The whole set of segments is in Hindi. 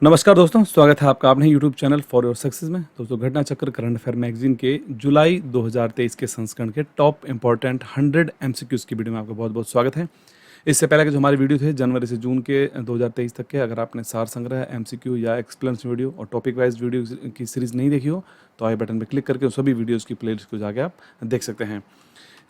नमस्कार दोस्तों, स्वागत है आपका अपने YouTube channel for your success में। दोस्तों, घटना चक्र करंट अफेयर मैगजीन के जुलाई 2023 के संस्करण के टॉप इंपॉर्टेंट 100 एमसीक्यूज की वीडियो में आपका बहुत बहुत स्वागत है। इससे पहले के जो हमारे वीडियो थे जनवरी से जून के 2023 तक के, अगर आपने सार संग्रह, एमसीक्यू या एक्सप्लेनेशन वीडियो और टॉपिक वाइज वीडियो की सीरीज नहीं देखी हो तो आई बटन पर क्लिक करके उन सभी वीडियोज़ की प्लेलिस्ट को जाके आप देख सकते हैं।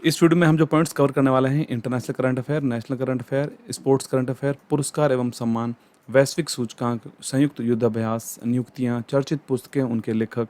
इस वीडियो में हम जो पॉइंट्स कवर करने वाले हैं: international current affair, national current affair, sports current affair, पुरस्कार एवं सम्मान, वैश्विक सूचकांक, संयुक्त युद्धाभ्यास, नियुक्तियां, चर्चित पुस्तकें, उनके लेखक,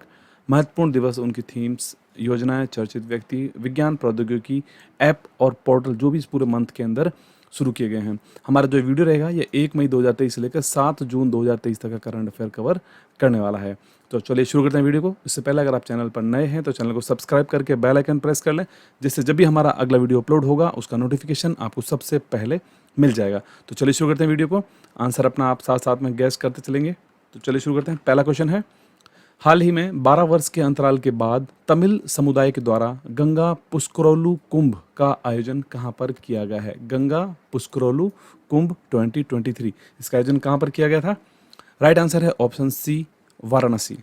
महत्वपूर्ण दिवस, उनकी थीम्स, योजनाएं, चर्चित व्यक्ति, विज्ञान प्रौद्योगिकी, ऐप और पोर्टल जो भी इस पूरे मंथ के अंदर शुरू किए गए हैं। हमारा जो वीडियो रहेगा ये 1 मई 2023 से लेकर 7 जून 2023 तक का करंट अफेयर कवर करने वाला है। तो चलिए शुरू करते हैं वीडियो को। इससे पहले अगर आप चैनल पर नए हैं तो चैनल को सब्सक्राइब करके बेल आइकन प्रेस कर लें, जिससे जब भी हमारा अगला वीडियो अपलोड होगा उसका नोटिफिकेशन आपको सबसे पहले मिल जाएगा। तो चलिए शुरू करते हैं वीडियो को। आंसर अपना आप साथ साथ में गैस करते चलेंगे। तो चलिए शुरू करते हैं। पहला क्वेश्चन है, हाल ही में 12 वर्ष के अंतराल के बाद तमिल समुदाय के द्वारा गंगा पुष्करोलु कुंभ का आयोजन कहां पर किया गया है? गंगा पुष्करोलु कुंभ 2023, इसका आयोजन कहां पर किया गया था? राइट आंसर है ऑप्शन सी, वाराणसी।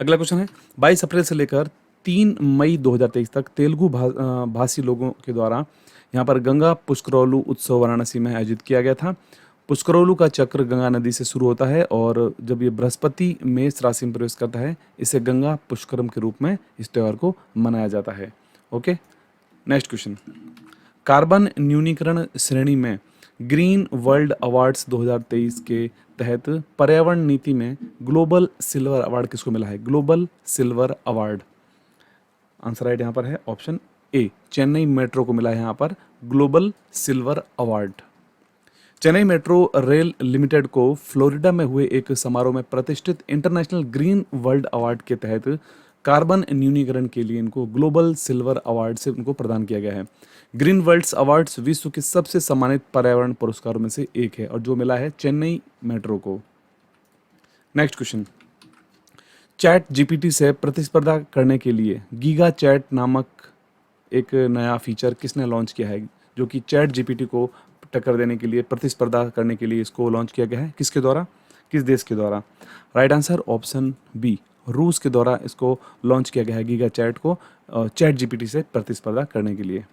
अगला क्वेश्चन है, 22 अप्रैल से लेकर 3 मई 2023 तक तेलुगु भाषी लोगों के द्वारा यहाँ पर गंगा पुष्करोलु उत्सव वाराणसी में आयोजित किया गया था। पुष्करोलु का चक्र गंगा नदी से शुरू होता है और जब ये बृहस्पति मेष राशि में प्रवेश करता है, इसे गंगा पुष्करम के रूप में इस त्यौहार को मनाया जाता है। ओके, नेक्स्ट क्वेश्चन, कार्बन न्यूनीकरण श्रेणी में ग्रीन वर्ल्ड अवार्ड्स 2023 के तहत पर्यावरण नीति में ग्लोबल सिल्वर अवार्ड किसको मिला है? Global silver award, answer right यहाँ पर है ऑप्शन ए, चेन्नई मेट्रो को मिला है यहाँ पर global silver award. Chennai metro rail limited को फ्लोरिडा में हुए एक समारोह में प्रतिष्ठित इंटरनेशनल ग्रीन वर्ल्ड अवार्ड के तहत कार्बन न्यूनीकरण के लिए इनको ग्लोबल सिल्वर अवार्ड से उनको प्रदान किया गया है। ग्रीन वर्ल्ड्स अवार्ड्स विश्व के सबसे सम्मानित पर्यावरण पुरस्कारों में से एक है और जो मिला है चेन्नई मेट्रो को। नेक्स्ट क्वेश्चन, चैट जीपीटी से प्रतिस्पर्धा करने के लिए गीगा चैट नामक एक नया फीचर किसने लॉन्च किया है? जो कि चैट जीपीटी को टक्कर देने के लिए, प्रतिस्पर्धा करने के लिए इसको लॉन्च किया गया है। किसके द्वारा, किस देश के द्वारा? राइट आंसर ऑप्शन बी, रूस के द्वारा इसको लॉन्च किया गया है गीगा चैट को चैट जीपीटी से प्रतिस्पर्धा करने के लिए।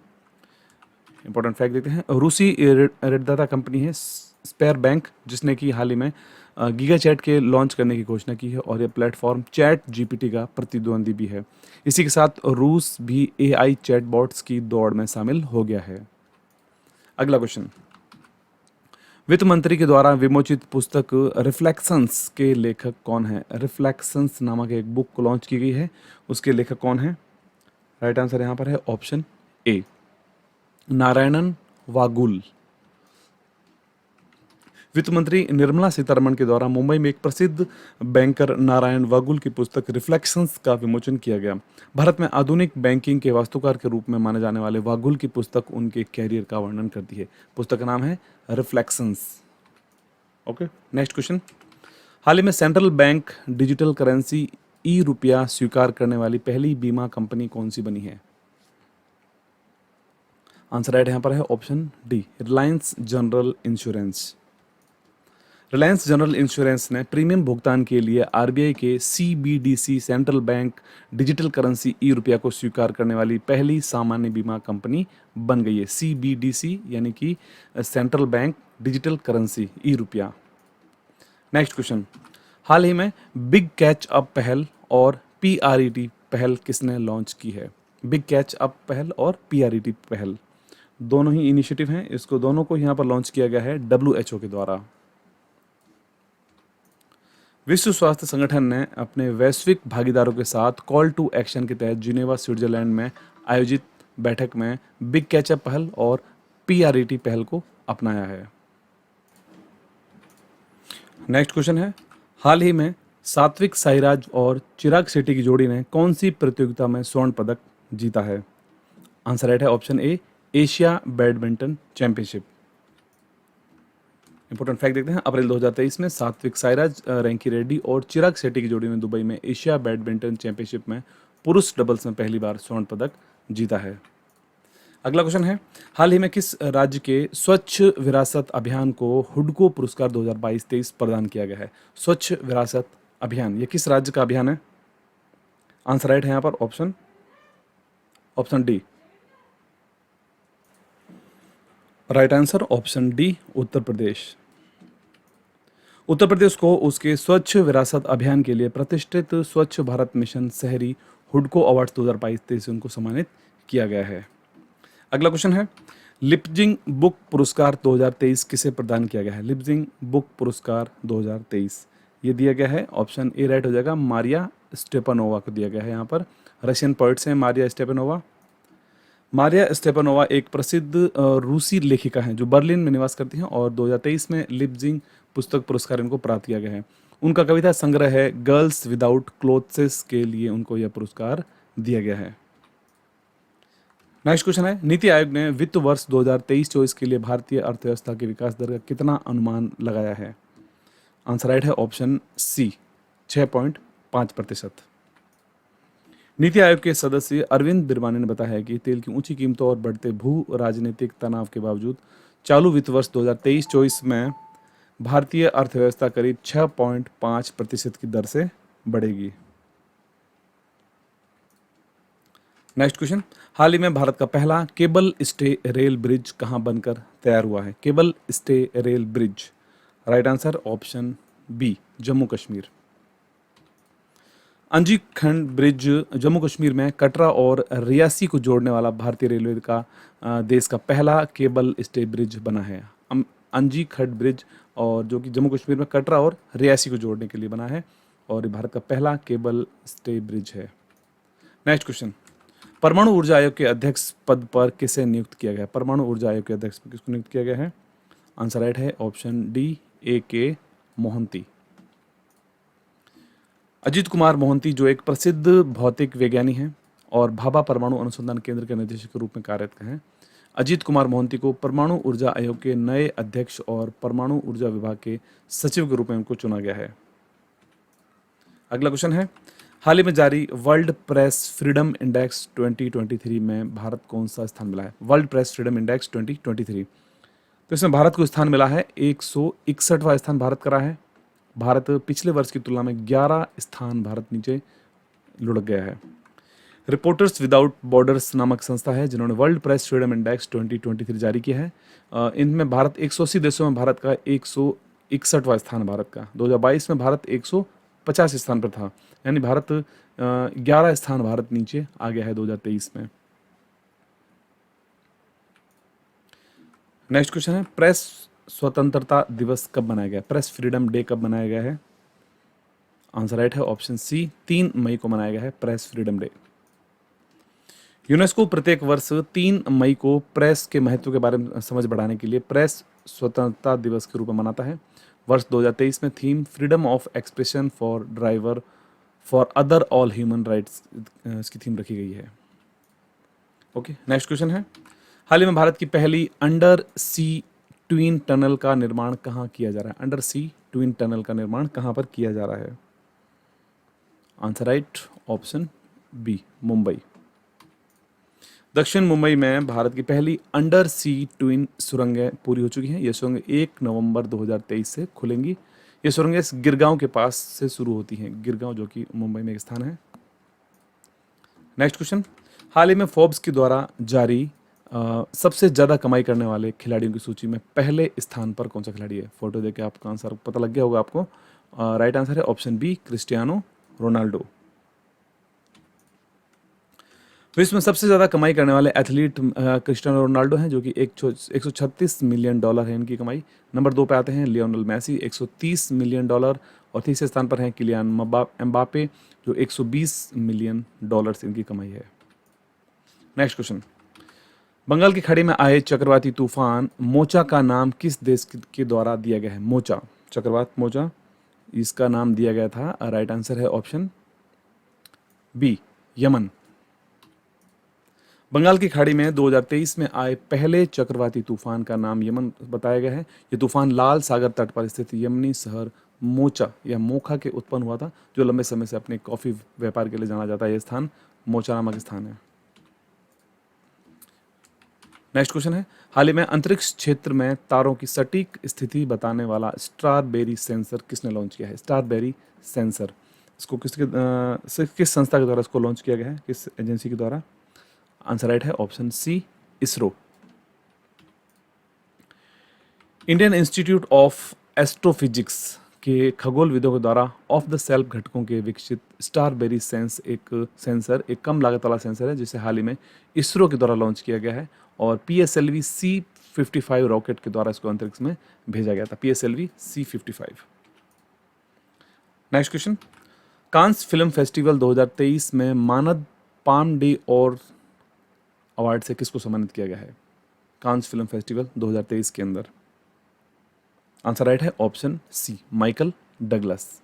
इंपॉर्टेंट फैक्ट देखते हैं, रूसी ऋणदाता कंपनी है स्पेयर बैंक, जिसने कि हाल ही में गीगा चैट के लॉन्च करने की घोषणा की है और यह प्लेटफॉर्म चैट जीपीटी का प्रतिद्वंदी भी है। इसी के साथ रूस भी एआई चैटबॉट्स की दौड़ में शामिल हो गया है। अगला क्वेश्चन, वित्त मंत्री के द्वारा विमोचित पुस्तक रिफ्लेक्शंस के लेखक कौन है? रिफ्लेक्शंस नामक एक बुक को लॉन्च की गई है, उसके लेखक कौन है? राइट आंसर यहाँ पर है ऑप्शन ए, नारायणन वागुल। वित्त मंत्री निर्मला सीतारमण के द्वारा मुंबई में एक प्रसिद्ध बैंकर नारायण वागुल की पुस्तक रिफ्लेक्शंस का विमोचन किया गया। भारत में आधुनिक बैंकिंग के वास्तुकार के रूप में माने जाने वाले वागुल की पुस्तक उनके कैरियर का वर्णन करती है। पुस्तक का नाम है रिफ्लेक्शंस। ओके, नेक्स्ट क्वेश्चन, हाल ही में central bank digital currency E रुपया स्वीकार करने वाली पहली बीमा कंपनी कौन सी बनी है? आंसर राइट यहाँ पर है option D, Reliance general insurance. Reliance general insurance ने प्रीमियम भुगतान के लिए आरबीआई के CBDC central bank digital currency E रुपया को स्वीकार करने वाली पहली सामान्य बीमा कंपनी बन गई है। सीबीडीसी यानी कि central bank digital currency E रुपया। नेक्स्ट क्वेश्चन, हाल ही में बिग कैच अप पहल और पीआरईटी पहल किसने लॉन्च की है? बिग कैच अप पहल और पीआरईटी पहल दोनों ही इनिशिएटिव हैं, इसको दोनों को यहाँ पर लॉन्च किया गया है डब्ल्यूएचओ के द्वारा। विश्व स्वास्थ्य संगठन ने अपने वैश्विक भागीदारों के साथ कॉल टू एक्शन के तहत जिनेवा स्विट्जरलैंड में आयोजित बैठक में बिग कैचअप पहल और पीआरईटी पहल को अपनाया है। नेक्स्ट क्वेश्चन है, हाल ही में सात्विक साईराज और चिराग शेट्टी की जोड़ी ने कौन सी प्रतियोगिता में स्वर्ण पदक जीता है? आंसर राइट है ऑप्शन ए, Asia badminton championship. Important fact देखते हैं, अप्रैल 2023 में सात्विक साईराज, रैंकी रेड्डी और चिराग शेट्टी की जोड़ी ने दुबई में एशिया बैडमिंटन चैंपियनशिप में पुरुष डबल्स में पहली बार स्वर्ण पदक जीता है। अगला क्वेश्चन है, हाल ही में किस राज्य के स्वच्छ विरासत अभियान को हुडको पुरस्कार 2022-23 प्रदान किया गया है? स्वच्छ विरासत अभियान, ये किस राज्य का अभियान है? आंसर राइट है यहाँ पर option option D. Right answer option D, Uttar Pradesh. Uttar Pradesh को उसके स्वच्छ विरासत अभियान के लिए प्रतिष्ठित स्वच्छ भारत मिशन शहरी हुडको अवार्ड 2022-23 से उनको सम्मानित किया गया है। अगला क्वेश्चन है, लिप्जिंग बुक पुरस्कार 2023 किसे प्रदान किया गया है? लिप्जिंग बुक पुरस्कार 2023 ये दिया गया है, ऑप्शन ए राइट हो जाएगा, मारिया स्टेपनोवा को दिया गया है। यहाँ पर रशियन पोइट्स हैं मारिया स्टेपनोवा। मारिया स्टेपनोवा एक प्रसिद्ध रूसी लेखिका हैं जो बर्लिन में निवास करती हैं और 2023 में लिप्जिंग पुस्तक पुरस्कार इनको प्राप्त किया गया है। उनका कविता संग्रह है गर्ल्स विदाउट क्लोथ्स के लिए उनको यह पुरस्कार दिया गया है। नेक्स्ट क्वेश्चन है, नीति आयोग ने वित्त वर्ष 2023-24 के लिए भारतीय अर्थव्यवस्था के विकास दर का कितना अनुमान लगाया है? आंसर राइट है ऑप्शन सी, 6.5%। नीति आयोग के सदस्य अरविंद बिरवानी ने बताया है कि तेल की ऊंची कीमतों और बढ़ते भू राजनीतिक तनाव के बावजूद चालू वित्त वर्ष 2023-24 में भारतीय अर्थव्यवस्था करीब 6.5% की दर से बढ़ेगी। नेक्स्ट क्वेश्चन, हाल ही में भारत का पहला केबल स्टे रेल ब्रिज कहां बनकर तैयार हुआ है? Cable stay rail bridge, right answer option B, Jammu Kashmir. Anji Khand bridge Jammu Kashmir में कटरा और रियासी को जोड़ने वाला भारतीय रेलवे का देश का पहला केबल स्टे ब्रिज बना है। अंजी खंड ब्रिज और जो कि जम्मू कश्मीर में कटरा और रियासी को जोड़ने के लिए बना है और ये भारत का पहला केबल स्टे ब्रिज है। नेक्स्ट क्वेश्चन, परमाणु ऊर्जा आयोग के अध्यक्ष पद पर किसे नियुक्त किया गया? परमाणु ऊर्जा आयोग के अध्यक्ष पर किसको नियुक्त किया गया है? आंसर राइट है option D, A.K. Mohanty. Ajit Kumar Mohanty जो एक प्रसिद्ध भौतिक वैज्ञानिक हैं और भाभा परमाणु अनुसंधान केंद्र के निदेशक के रूप में कार्यरत हैं, अजीत कुमार मोहंती को परमाणु ऊर्जा आयोग के नए अध्यक्ष और परमाणु ऊर्जा विभाग के सचिव के रूप में उनको चुना गया है। अगला क्वेश्चन है, हाल ही में जारी वर्ल्ड प्रेस फ्रीडम इंडेक्स 2023 में भारत कौन सा स्थान मिला है? वर्ल्ड प्रेस फ्रीडम इंडेक्स 2023, तो इसमें भारत को स्थान मिला है 161वां स्थान भारत का रहा है। भारत पिछले वर्ष की तुलना में 11 स्थान भारत नीचे लुढ़क गया है। रिपोर्टर्स विदाउट बॉर्डर्स नामक संस्था है जिन्होंने वर्ल्ड प्रेस फ्रीडम इंडेक्स 2023 जारी किया है। इनमें भारत 180 देशों में भारत का 161वां स्थान भारत का। 2022 में भारत 150 स्थान पर था, यानी भारत 11 स्थान भारत नीचे आ गया है 2023 में। नेक्स्ट क्वेश्चन है, प्रेस स्वतंत्रता दिवस कब मनाया गया? प्रेस फ्रीडम डे कब मनाया गया है? आंसर राइट है ऑप्शन सी, 3 मई को मनाया गया है प्रेस फ्रीडम डे। यूनेस्को प्रत्येक वर्ष 3 मई को प्रेस के महत्व के बारे में समझ बढ़ाने के लिए प्रेस स्वतंत्रता दिवस के रूप में मनाता है। वर्ष 2023 में theme freedom of expression for driver for other all human rights इसकी थीम रखी गई है। ओके, नेक्स्ट क्वेश्चन है, हाल ही में भारत की पहली अंडर सी ट्विन टनल का निर्माण कहाँ किया जा रहा है? अंडर सी ट्विन टनल का निर्माण कहाँ पर किया जा रहा है? Answer right option B, Mumbai. दक्षिण मुंबई में भारत की पहली अंडर सी ट्विन सुरंगें पूरी हो चुकी हैं। ये सुरंगें 1 नवंबर 2023 से खुलेंगी। ये सुरंगें गिरगांव के पास से शुरू होती हैं, गिरगांव जो कि मुंबई में एक स्थान है। नेक्स्ट क्वेश्चन, हाल ही में फोर्ब्स के द्वारा जारी सबसे ज़्यादा कमाई करने वाले खिलाड़ियों की सूची में पहले स्थान पर कौन सा खिलाड़ी है? फोटो देख के आपका आंसर पता लग गया होगा आपको। राइट आंसर है ऑप्शन बी, क्रिस्टियानो रोनाल्डो। विश्व में सबसे ज़्यादा कमाई करने वाले एथलीट क्रिस्टियानो रोनाल्डो हैं जो कि 136 मिलियन डॉलर है इनकी कमाई। नंबर 2 पे आते हैं लियोनेल मेसी, 130 मिलियन डॉलर, और तीसरे स्थान पर हैं किलियान एम्बापे जो 120 मिलियन डॉलर इनकी कमाई है। नेक्स्ट क्वेश्चन, बंगाल की खाड़ी में आए चक्रवाती तूफान मोचा का नाम किस देश के द्वारा दिया गया है? मोचा, चक्रवात मोचा, इसका नाम दिया गया था। राइट आंसर है ऑप्शन बी, यमन। बंगाल की खाड़ी में 2023 में आए पहले चक्रवाती तूफान का नाम यमन बताया गया है। ये तूफान लाल सागर तट पर स्थित यमनी शहर मोचा या मोखा के उत्पन्न हुआ था, जो लंबे समय से अपने कॉफी व्यापार के लिए जाना जाता है। यह स्थान मोचा नामक स्थान है। नेक्स्ट क्वेश्चन है, हाल ही में अंतरिक्ष क्षेत्र में तारों की सटीक स्थिति बताने वाला स्टारबेरी सेंसर किसने लॉन्च किया है? स्टारबेरी सेंसर, इसको किस संस्था के द्वारा इसको लॉन्च किया गया है, किस एजेंसी के द्वारा? आंसर राइट है option C, ISRO. Indian Institute of Astrophysics के खगोलविदों के द्वारा ऑफ द सेल्फ घटकों के विकसित स्टारबेरी सेंसर एक कम लागत वाला सेंसर है, जिसे हाल ही में इसरो के द्वारा लॉन्च किया गया है और PSLV C55 रॉकेट के द्वारा इसको अंतरिक्ष में भेजा गया था। PSLV C55। Next question, Cannes film festival 2023 में मानद पाम डे और अवार्ड से किसको सम्मानित किया गया है? कांस फिल्म फेस्टिवल 2023 के अंदर आंसर राइट है ऑप्शन सी, माइकल डगलस।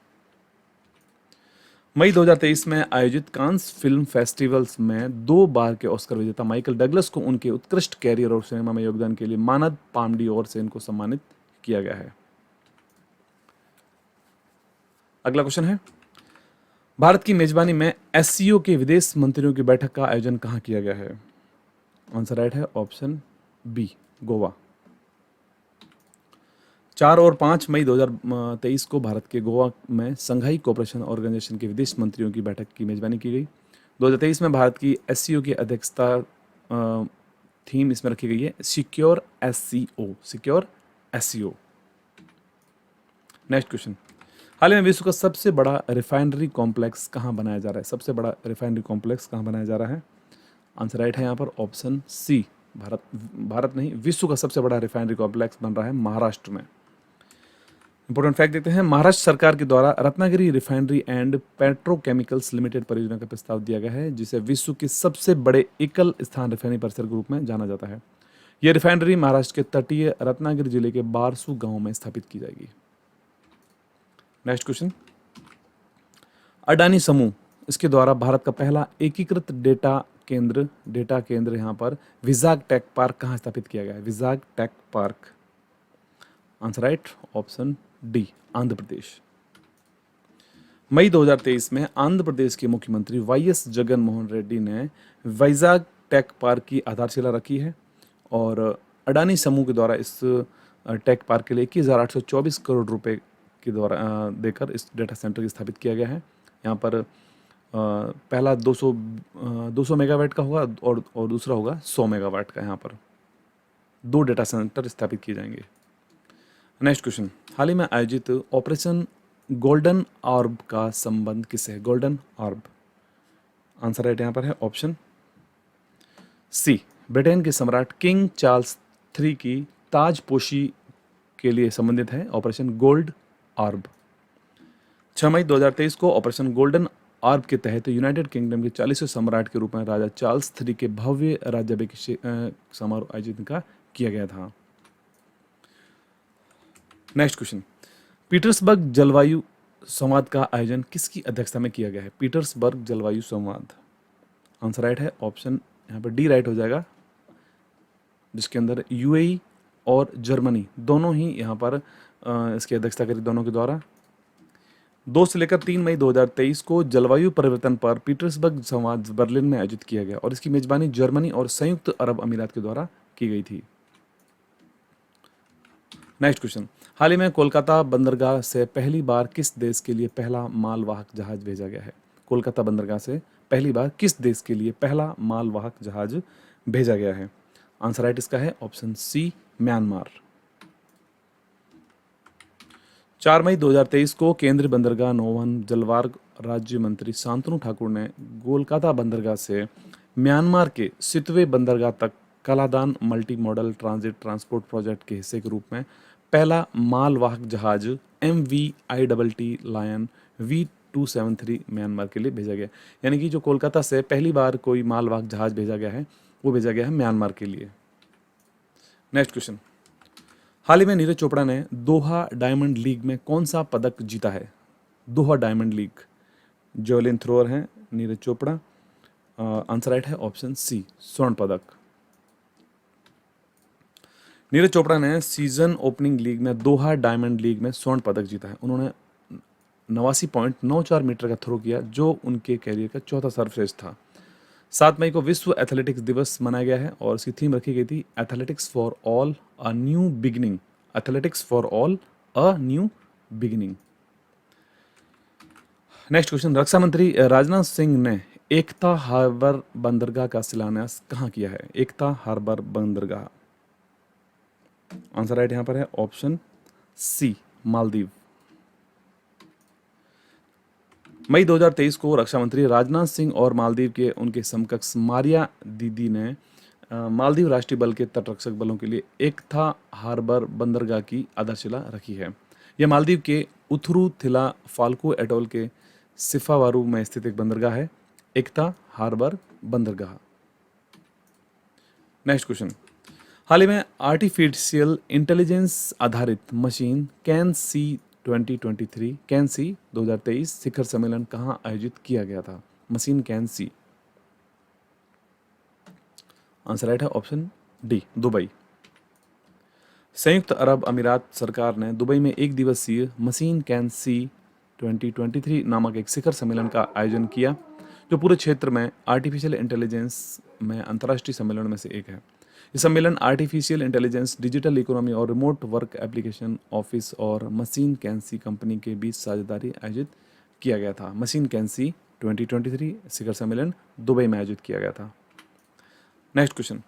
मई 2023 में आयोजित कांस फिल्म फेस्टिवल्स में 2 बार के ऑस्कर विजेता माइकल डगलस को उनके उत्कृष्ट कैरियर और सिनेमा में योगदान के लिए मानद पाम डी और से इनको सम्मानित किया गया है। अगला क्वेश्चन है, भारत की मेजबानी में SCO के विदेश मंत्रियों की बैठक का आयोजन कहाँ किया गया है? आंसर राइट है ऑप्शन बी, गोवा। 4 और 5 मई 2023 को भारत के गोवा में संघाई कोऑपरेशन ऑर्गेनाइजेशन के विदेश मंत्रियों की बैठक की मेजबानी की गई। 2023 में भारत की SCO की अध्यक्षता थीम इसमें रखी गई है secure SCO, secure SCO। Next question, हाल ही में विश्व का सबसे बड़ा रिफाइनरी कॉम्प्लेक्स कहाँ बनाया जा रहा है? सबसे बड़ा रिफाइनरी कॉम्प्लेक्स कहाँ बनाया जा रहा है? आंसर राइट है यहाँ पर ऑप्शन सी, भारत नहीं, विश्व का सबसे बड़ा रिफाइनरी कॉम्प्लेक्स बन रहा है महाराष्ट्र में। इंपॉर्टेंट फैक्ट देखते हैं, महाराष्ट्र सरकार के द्वारा Ratnagiri refinery and petrochemicals limited परियोजना का प्रस्ताव दिया गया है, जिसे विश्व के सबसे बड़े एकल स्थान रिफाइनरी परिसर के रूप में जाना जाता है। यह रिफाइनरी महाराष्ट्र के तटीय रत्नागिरी जिले के बारसू गांव में स्थापित की जाएगी। नेक्स्ट क्वेश्चन, अडानी समूह इसके द्वारा भारत का पहला एकीकृत डेटा केंद्र यहाँ पर विजाग टेक पार्क कहाँ स्थापित किया गया है? Vizag tech park, answer right option D, Andhra Pradesh. मई 2023 में आंध्र प्रदेश के मुख्यमंत्री YS जगन मोहन रेड्डी ने विजाग टेक पार्क की आधारशिला रखी है और अडानी समूह के द्वारा इस टेक पार्क के लिए 21,824 करोड़ रुपए के द्वारा देकर इस डेटा सेंटर की स्थापित किया गया है। यहाँ पर पहला 200 मेगावाट का होगा और दूसरा होगा 100 मेगावाट का। यहाँ पर 2 डेटा सेंटर स्थापित किए जाएंगे। नेक्स्ट क्वेश्चन, हाल ही में आयोजित ऑपरेशन गोल्डन ऑर्ब का संबंध किससे है? गोल्डन ऑर्ब, आंसर राइट यहाँ पर है ऑप्शन सी, ब्रिटेन के सम्राट किंग चार्ल्स III की ताजपोशी के लिए संबंधित है ऑपरेशन गोल्ड ऑर्ब। 6 मई 2023 को ऑपरेशन गोल्डन ऑर्ब के तहत यूनाइटेड किंगडम के 40वें सम्राट के रूप में राजा चार्ल्स III के भव्य राज्याभिषेक समारोह आयोजित किया गया था। नेक्स्ट क्वेश्चन, पीटर्सबर्ग जलवायु संवाद का आयोजन किसकी अध्यक्षता में किया गया है? पीटर्सबर्ग जलवायु संवाद, आंसर राइट है ऑप्शन यहाँ पर डी राइट हो जाएगा, जिसके अंदर UAE और जर्मनी दोनों ही यहाँ पर इसकी अध्यक्षता करी, दोनों के द्वारा। 2 से लेकर 3 मई 2023 को जलवायु परिवर्तन पर पीटर्सबर्ग संवाद बर्लिन में आयोजित किया गया और इसकी मेजबानी जर्मनी और संयुक्त अरब अमीरात के द्वारा की गई थी। नेक्स्ट क्वेश्चन, हाल ही में कोलकाता बंदरगाह से पहली बार किस देश के लिए पहला मालवाहक जहाज भेजा गया है? कोलकाता बंदरगाह से पहली बार किस देश के लिए पहला मालवाहक जहाज भेजा गया है? आंसर राइट इसका है ऑप्शन सी, म्यांमार। 4 मई 2023 को केंद्रीय बंदरगाह नौवहन जलमार्ग राज्य मंत्री शांतनु ठाकुर ने कोलकाता बंदरगाह से म्यांमार के सितवे बंदरगाह तक Kaladan multi modal transit transport project के हिस्से के रूप में पहला मालवाहक जहाज MV-ITT लायन V273 म्यांमार के लिए भेजा गया। यानी कि जो कोलकाता से पहली बार कोई मालवाहक जहाज भेजा गया है वो भेजा गया है म्यांमार के लिए। नेक्स्ट क्वेश्चन, हाल ही में नीरज चोपड़ा ने दोहा डायमंड लीग में कौन सा पदक जीता है? दोहा डायमंड लीग, जेवलिन थ्रोअर हैं नीरज चोपड़ा, आंसर राइट है ऑप्शन सी, स्वर्ण पदक। नीरज चोपड़ा ने सीजन ओपनिंग लीग में दोहा डायमंड लीग में स्वर्ण पदक जीता है। उन्होंने 89.94 मीटर का थ्रो किया, जो उनके कैरियर का चौथा सर्वश्रेष्ठ था। 7 मई को विश्व एथलेटिक्स दिवस मनाया गया है और इसकी थीम रखी गई थी athletics for all a new beginning. Athletics for all a new beginning. Next question, रक्षा मंत्री राजनाथ सिंह ने एकता हार्बर बंदरगाह का शिलान्यास कहाँ किया है? एकता हार्बर बंदरगाह, आंसर राइट यहां पर है ऑप्शन सी, मालदीव। मई 2023 को रक्षा मंत्री राजनाथ सिंह और मालदीव के उनके समकक्ष मारिया दीदी ने मालदीव राष्ट्रीय बल के तटरक्षक बलों के लिए एकता हार्बर बंदरगाह की आधारशिला रखी है। यह मालदीव के उथरू थिला फाल्को एटोल के सिफावारू में स्थित एक बंदरगाह है, एकता हार्बर बंदरगाह। नेक्स्ट क्वेश्चन, हाल ही में आर्टिफिशियल इंटेलिजेंस आधारित मशीन कैन सी 2023 शिखर सम्मेलन कहाँ आयोजित किया गया था? Machine can see, answer right है ऑप्शन डी, दुबई। संयुक्त अरब अमीरात सरकार ने दुबई में एक दिवसीय मशीन कैन सी 2023 नामक एक शिखर सम्मेलन का आयोजन किया, जो पूरे क्षेत्र में आर्टिफिशियल इंटेलिजेंस में अंतर्राष्ट्रीय सम्मेलन में से एक है। ये सम्मेलन आर्टिफिशियल इंटेलिजेंस, डिजिटल इकोनॉमी और रिमोट वर्क एप्लीकेशन ऑफिस और मशीन कैंसी कंपनी के बीच साझेदारी आयोजित किया गया था। मशीन कैंसी 2023 शिखर सम्मेलन दुबई में आयोजित किया गया था। नेक्स्ट क्वेश्चन,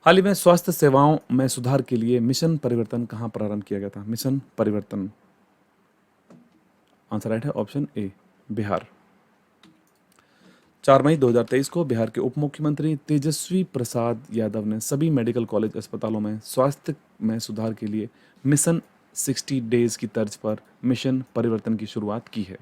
हाल ही में स्वास्थ्य सेवाओं में सुधार के लिए मिशन परिवर्तन कहाँ प्रारंभ किया गया था? मिशन परिवर्तन, आंसर राइट है ऑप्शन ए, बिहार। 4 मई 2023 को बिहार के उप मुख्यमंत्री तेजस्वी प्रसाद यादव ने सभी मेडिकल कॉलेज अस्पतालों में स्वास्थ्य में सुधार के लिए मिशन 60 डेज की तर्ज पर मिशन परिवर्तन की शुरुआत की है।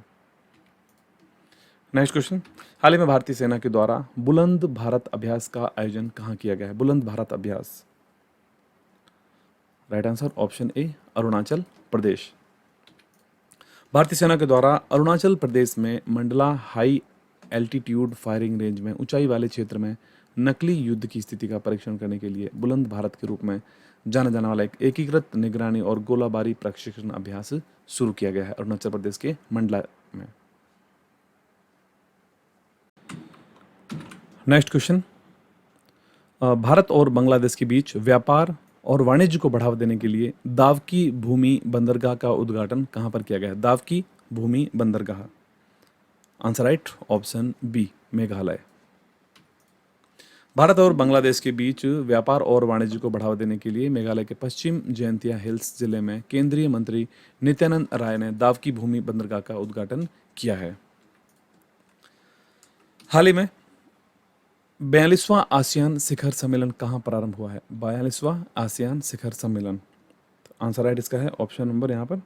नेक्स्ट क्वेश्चन, हाल ही में भारतीय सेना के द्वारा बुलंद भारत अभ्यास का आयोजन कहाँ किया गया है? बुलंद भारत अभ्यास, right answer option A, Arunachal Pradesh. भारतीय सेना के द्वारा अरुणाचल प्रदेश में Mandala high altitude firing range में ऊंचाई वाले क्षेत्र में नकली युद्ध की स्थिति का परीक्षण करने के लिए बुलंद भारत के रूप में जाना जाने वाला एक एकीकृत निगरानी और गोलाबारी प्रशिक्षण अभ्यास शुरू किया गया है अरुणाचल प्रदेश के मंडला में। नेक्स्ट क्वेश्चन, भारत और बांग्लादेश के बीच व्यापार और वाणिज्य को बढ़ावा देने के लिए दावकी भूमि बंदरगाह का उद्घाटन कहाँ पर किया गया? दावकी भूमि बंदरगाह, answer right option B, Meghalaya. Bharat और बांग्लादेश के बीच व्यापार और वाणिज्य को बढ़ावा देने के लिए मेघालय के पश्चिम जयंतिया हिल्स जिले में केंद्रीय मंत्री नित्यानंद राय ने दावकी भूमि बंदरगाह का उद्घाटन किया है। हाल ही में 42वां आसियान शिखर सम्मेलन कहाँ प्रारंभ हुआ है? 42वां आसियान शिखर सम्मेलन, आंसर राइट इसका है ऑप्शन नंबर यहाँ पर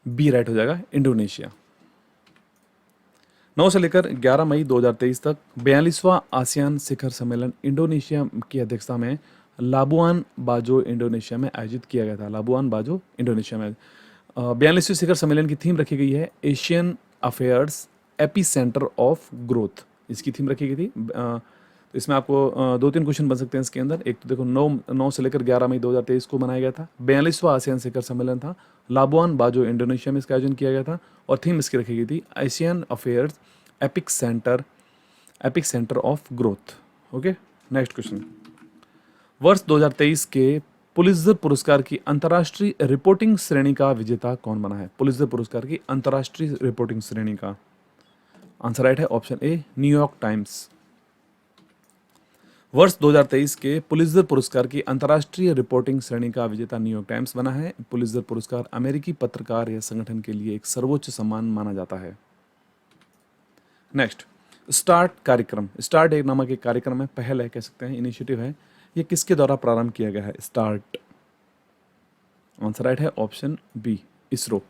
बी राइट हो जाएगा, इंडोनेशिया। 9 से लेकर 11 मई 2023 तक 42वां आसियान शिखर सम्मेलन इंडोनेशिया की अध्यक्षता में लाबुआन बाजो इंडोनेशिया में आयोजित किया गया था। लाबुआन बाजो इंडोनेशिया में 42वें शिखर सम्मेलन की थीम रखी गई है Asian affairs AP centre of growth, इसकी थीम रखी गई थी। तो इसमें आपको 2-3 क्वेश्चन बन सकते हैं इसके अंदर। एक तो देखो 9 से लेकर 11 मई 2023 को मनाया गया था, 42वां आसियान शिखर सम्मेलन था, लाबुआन बाजो इंडोनेशिया में इसका आयोजन किया गया था और थीम इसकी रखी गई थी Asian affairs epic centre of growth. Okay, next question, वर्ष 2023 के पुलित्जर पुरस्कार की अंतर्राष्ट्रीय रिपोर्टिंग श्रेणी का विजेता कौन बना है? पुलित्जर पुरस्कार की अंतर्राष्ट्रीय रिपोर्टिंग श्रेणी का, आंसर राइट है ऑप्शन ए, न्यूयॉर्क टाइम्स। वर्ष 2023 के पुलित्जर पुरस्कार की अंतर्राष्ट्रीय रिपोर्टिंग श्रेणी का विजेता न्यूयॉर्क टाइम्स बना है। पुलित्जर पुरस्कार अमेरिकी पत्रकार या संगठन के लिए एक सर्वोच्च सम्मान माना जाता है। नेक्स्ट, स्टार्ट कार्यक्रम, स्टार्ट एक नामक एक कार्यक्रम है, पहल है, कह सकते हैं इनिशिएटिव है, ये किसके द्वारा प्रारंभ किया गया है? स्टार्ट, आंसर राइट है ऑप्शन बी, इसरो।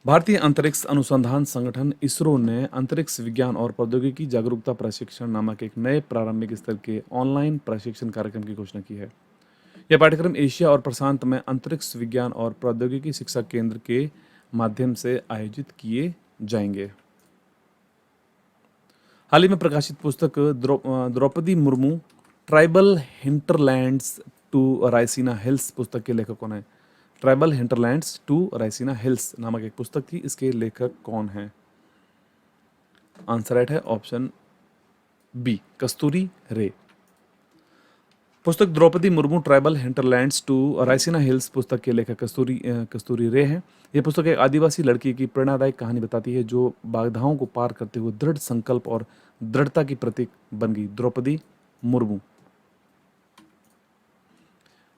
भारतीय अंतरिक्ष अनुसंधान संगठन इसरो ने अंतरिक्ष विज्ञान और प्रौद्योगिकी जागरूकता प्रशिक्षण नामक एक नए प्रारंभिक स्तर के ऑनलाइन प्रशिक्षण कार्यक्रम की घोषणा की है। यह पाठ्यक्रम एशिया और प्रशांत में अंतरिक्ष विज्ञान और प्रौद्योगिकी शिक्षा केंद्र के माध्यम से आयोजित किए जाएंगे। हाल ही में प्रकाशित पुस्तक Draupadi Murmu tribal hinterlands to Raisina Hills पुस्तक के लेखक कौन है? Tribal hinterlands to Raisina Hills नामक एक पुस्तक थी, इसके लेखक कौन हैं? आंसर राइट है ऑप्शन बी, कस्तूरी रे। पुस्तक Draupadi Murmu tribal hinterlands to Raisina Hills पुस्तक के लेखक कस्तूरी रे हैं। यह पुस्तक एक आदिवासी लड़की की प्रेरणादायक कहानी बताती है जो बाधाओं को पार करते हुए दृढ़ संकल्प और दृढ़ता की प्रतीक बन गई। द्रौपदी मुर्मू।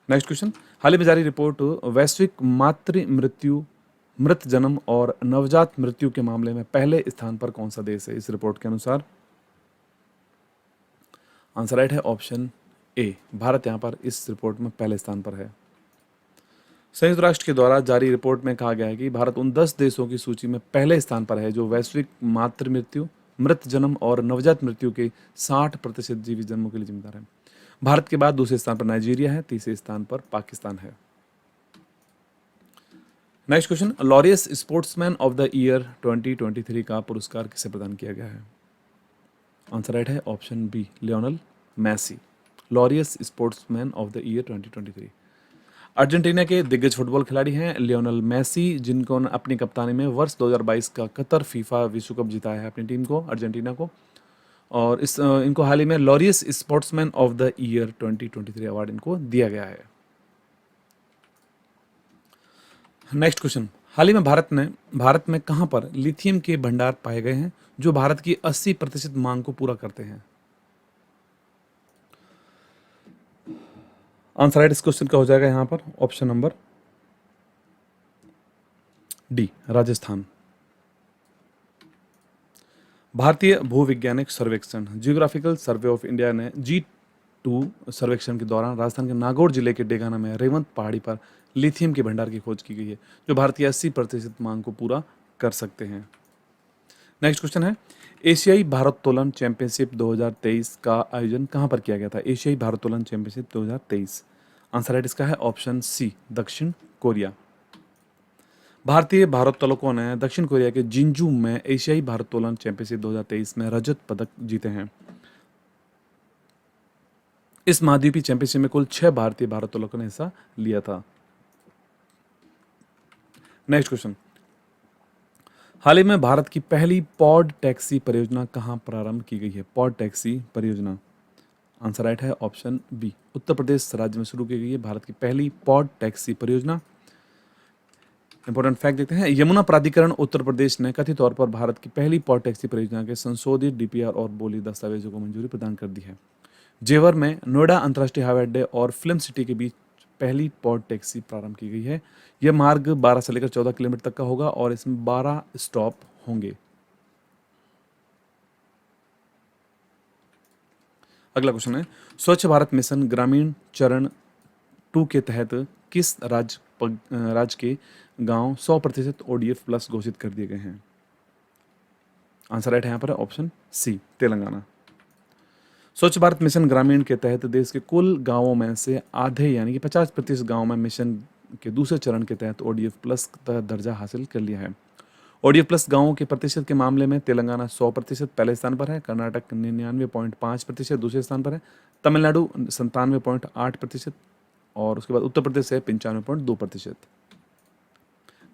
नेक्स्ट क्वेश्चन, हाल ही में जारी रिपोर्ट वैश्विक मृत जन्म और नवजात मृत्यु के मामले में पहले स्थान पर कौन सा देश है? इस रिपोर्ट के अनुसार आंसर राइट है ऑप्शन ए, भारत यहां पर इस रिपोर्ट में पहले स्थान पर है। संयुक्त राष्ट्र के द्वारा जारी रिपोर्ट में कहा गया है कि भारत उन 10 देशों की सूची में पहले स्थान पर है जो वैश्विक मातृ मृत्यु, मृत जन्म और नवजात मृत्यु के 60% जीवित जन्मों के लिए जिम्मेदार है। भारत के बाद दूसरे स्थान पर नाइजीरिया है, तीसरे स्थान पर पाकिस्तान है। Next question, Laureus sportsman of the year 2023 का पुरस्कार किसे प्रदान किया गया है? आंसर राइट है option B, Lionel Messi. Laureus sportsman of the year 2023 Argentina के दिग्गज फुटबॉल खिलाड़ी हैं लियोनेल मेसी, जिनको अपनी कप्तानी में वर्ष 2022 का कतर फीफा विश्व कप जिताया है अपनी टीम को, अर्जेंटीना को। और इनको हाल ही में Laureus sportsman of the year 2023 award इनको दिया गया है। नेक्स्ट क्वेश्चन, हाल ही में भारत में कहां पर लिथियम के भंडार पाए गए हैं जो भारत की 80% मांग को पूरा करते हैं? आंसर राइट इस क्वेश्चन का हो जाएगा यहां पर ऑप्शन नंबर डी, राजस्थान। भारतीय भूविज्ञानिक सर्वेक्षण जियोग्राफिकल सर्वे ऑफ इंडिया ने G2 सर्वेक्षण के दौरान राजस्थान के नागौर जिले के डेगाना में रेवंत पहाड़ी पर लिथियम के भंडार की खोज की गई है जो भारत की 80% मांग को पूरा कर सकते हैं। नेक्स्ट क्वेश्चन है, एशियाई भारोत्तोलन चैंपियनशिप 2023 का आयोजन कहां पर किया गया था? एशियाई भारोत्तोलन चैंपियनशिप 2023, आंसर राइट इसका है ऑप्शन सी, दक्षिण कोरिया। भारतीय भारोत्तोलकों ने दक्षिण कोरिया के जिंजू में एशियाई भारोत्तोलन चैंपियनशिप 2023 में रजत पदक जीते हैं। इस महाद्वीपीय चैंपियनशिप में कुल 6 भारतीय भारोत्तोलकों ने हिस्सा लिया था। नेक्स्ट क्वेश्चन, हाल ही में भारत की पहली पॉड टैक्सी परियोजना कहां प्रारंभ की गई है? पॉड टैक्सी परियोजना, आंसर राइट है ऑप्शन बी, उत्तर प्रदेश राज्य में शुरू की गई है भारत की पहली पॉड टैक्सी परियोजना। इंपॉर्टेंट फैक्ट देखते हैं, यमुना प्राधिकरण उत्तर प्रदेश ने कथित तौर पर भारत की पहली पॉड टैक्सी परियोजना के संशोधित डीपीआर और बोली दस्तावेजों को मंजूरी प्रदान कर दी है। जेवर में नोएडा अंतर्राष्ट्रीय हवाई अड्डे और फिल्म सिटी के बीच पहली पॉड टैक्सी प्रारंभ की गई है। यह मार्ग 12 से लेकर 14 किलोमीटर तक का होगा और इसमें 12 स्टॉप होंगे। अगला क्वेश्चन है, स्वच्छ भारत मिशन ग्रामीण चरण 2 के तहत किस राज्य के गांव 100% ODF प्लस घोषित कर दिए गए हैं? आंसर राइट है यहाँ पर ऑप्शन सी, तेलंगाना। स्वच्छ भारत मिशन ग्रामीण के तहत देश के कुल गांवों में से आधे यानी कि 50% गांवों में मिशन के दूसरे चरण के तहत ODF प्लस का दर्जा हासिल कर लिया है। ODF प्लस गांवों के प्रतिशत के मामले में तेलंगाना 100% पहले स्थान पर है, कर्नाटक 99.5% दूसरे स्थान पर है, तमिलनाडु 97.8% और उसके बाद उत्तर प्रदेश है 95.2%।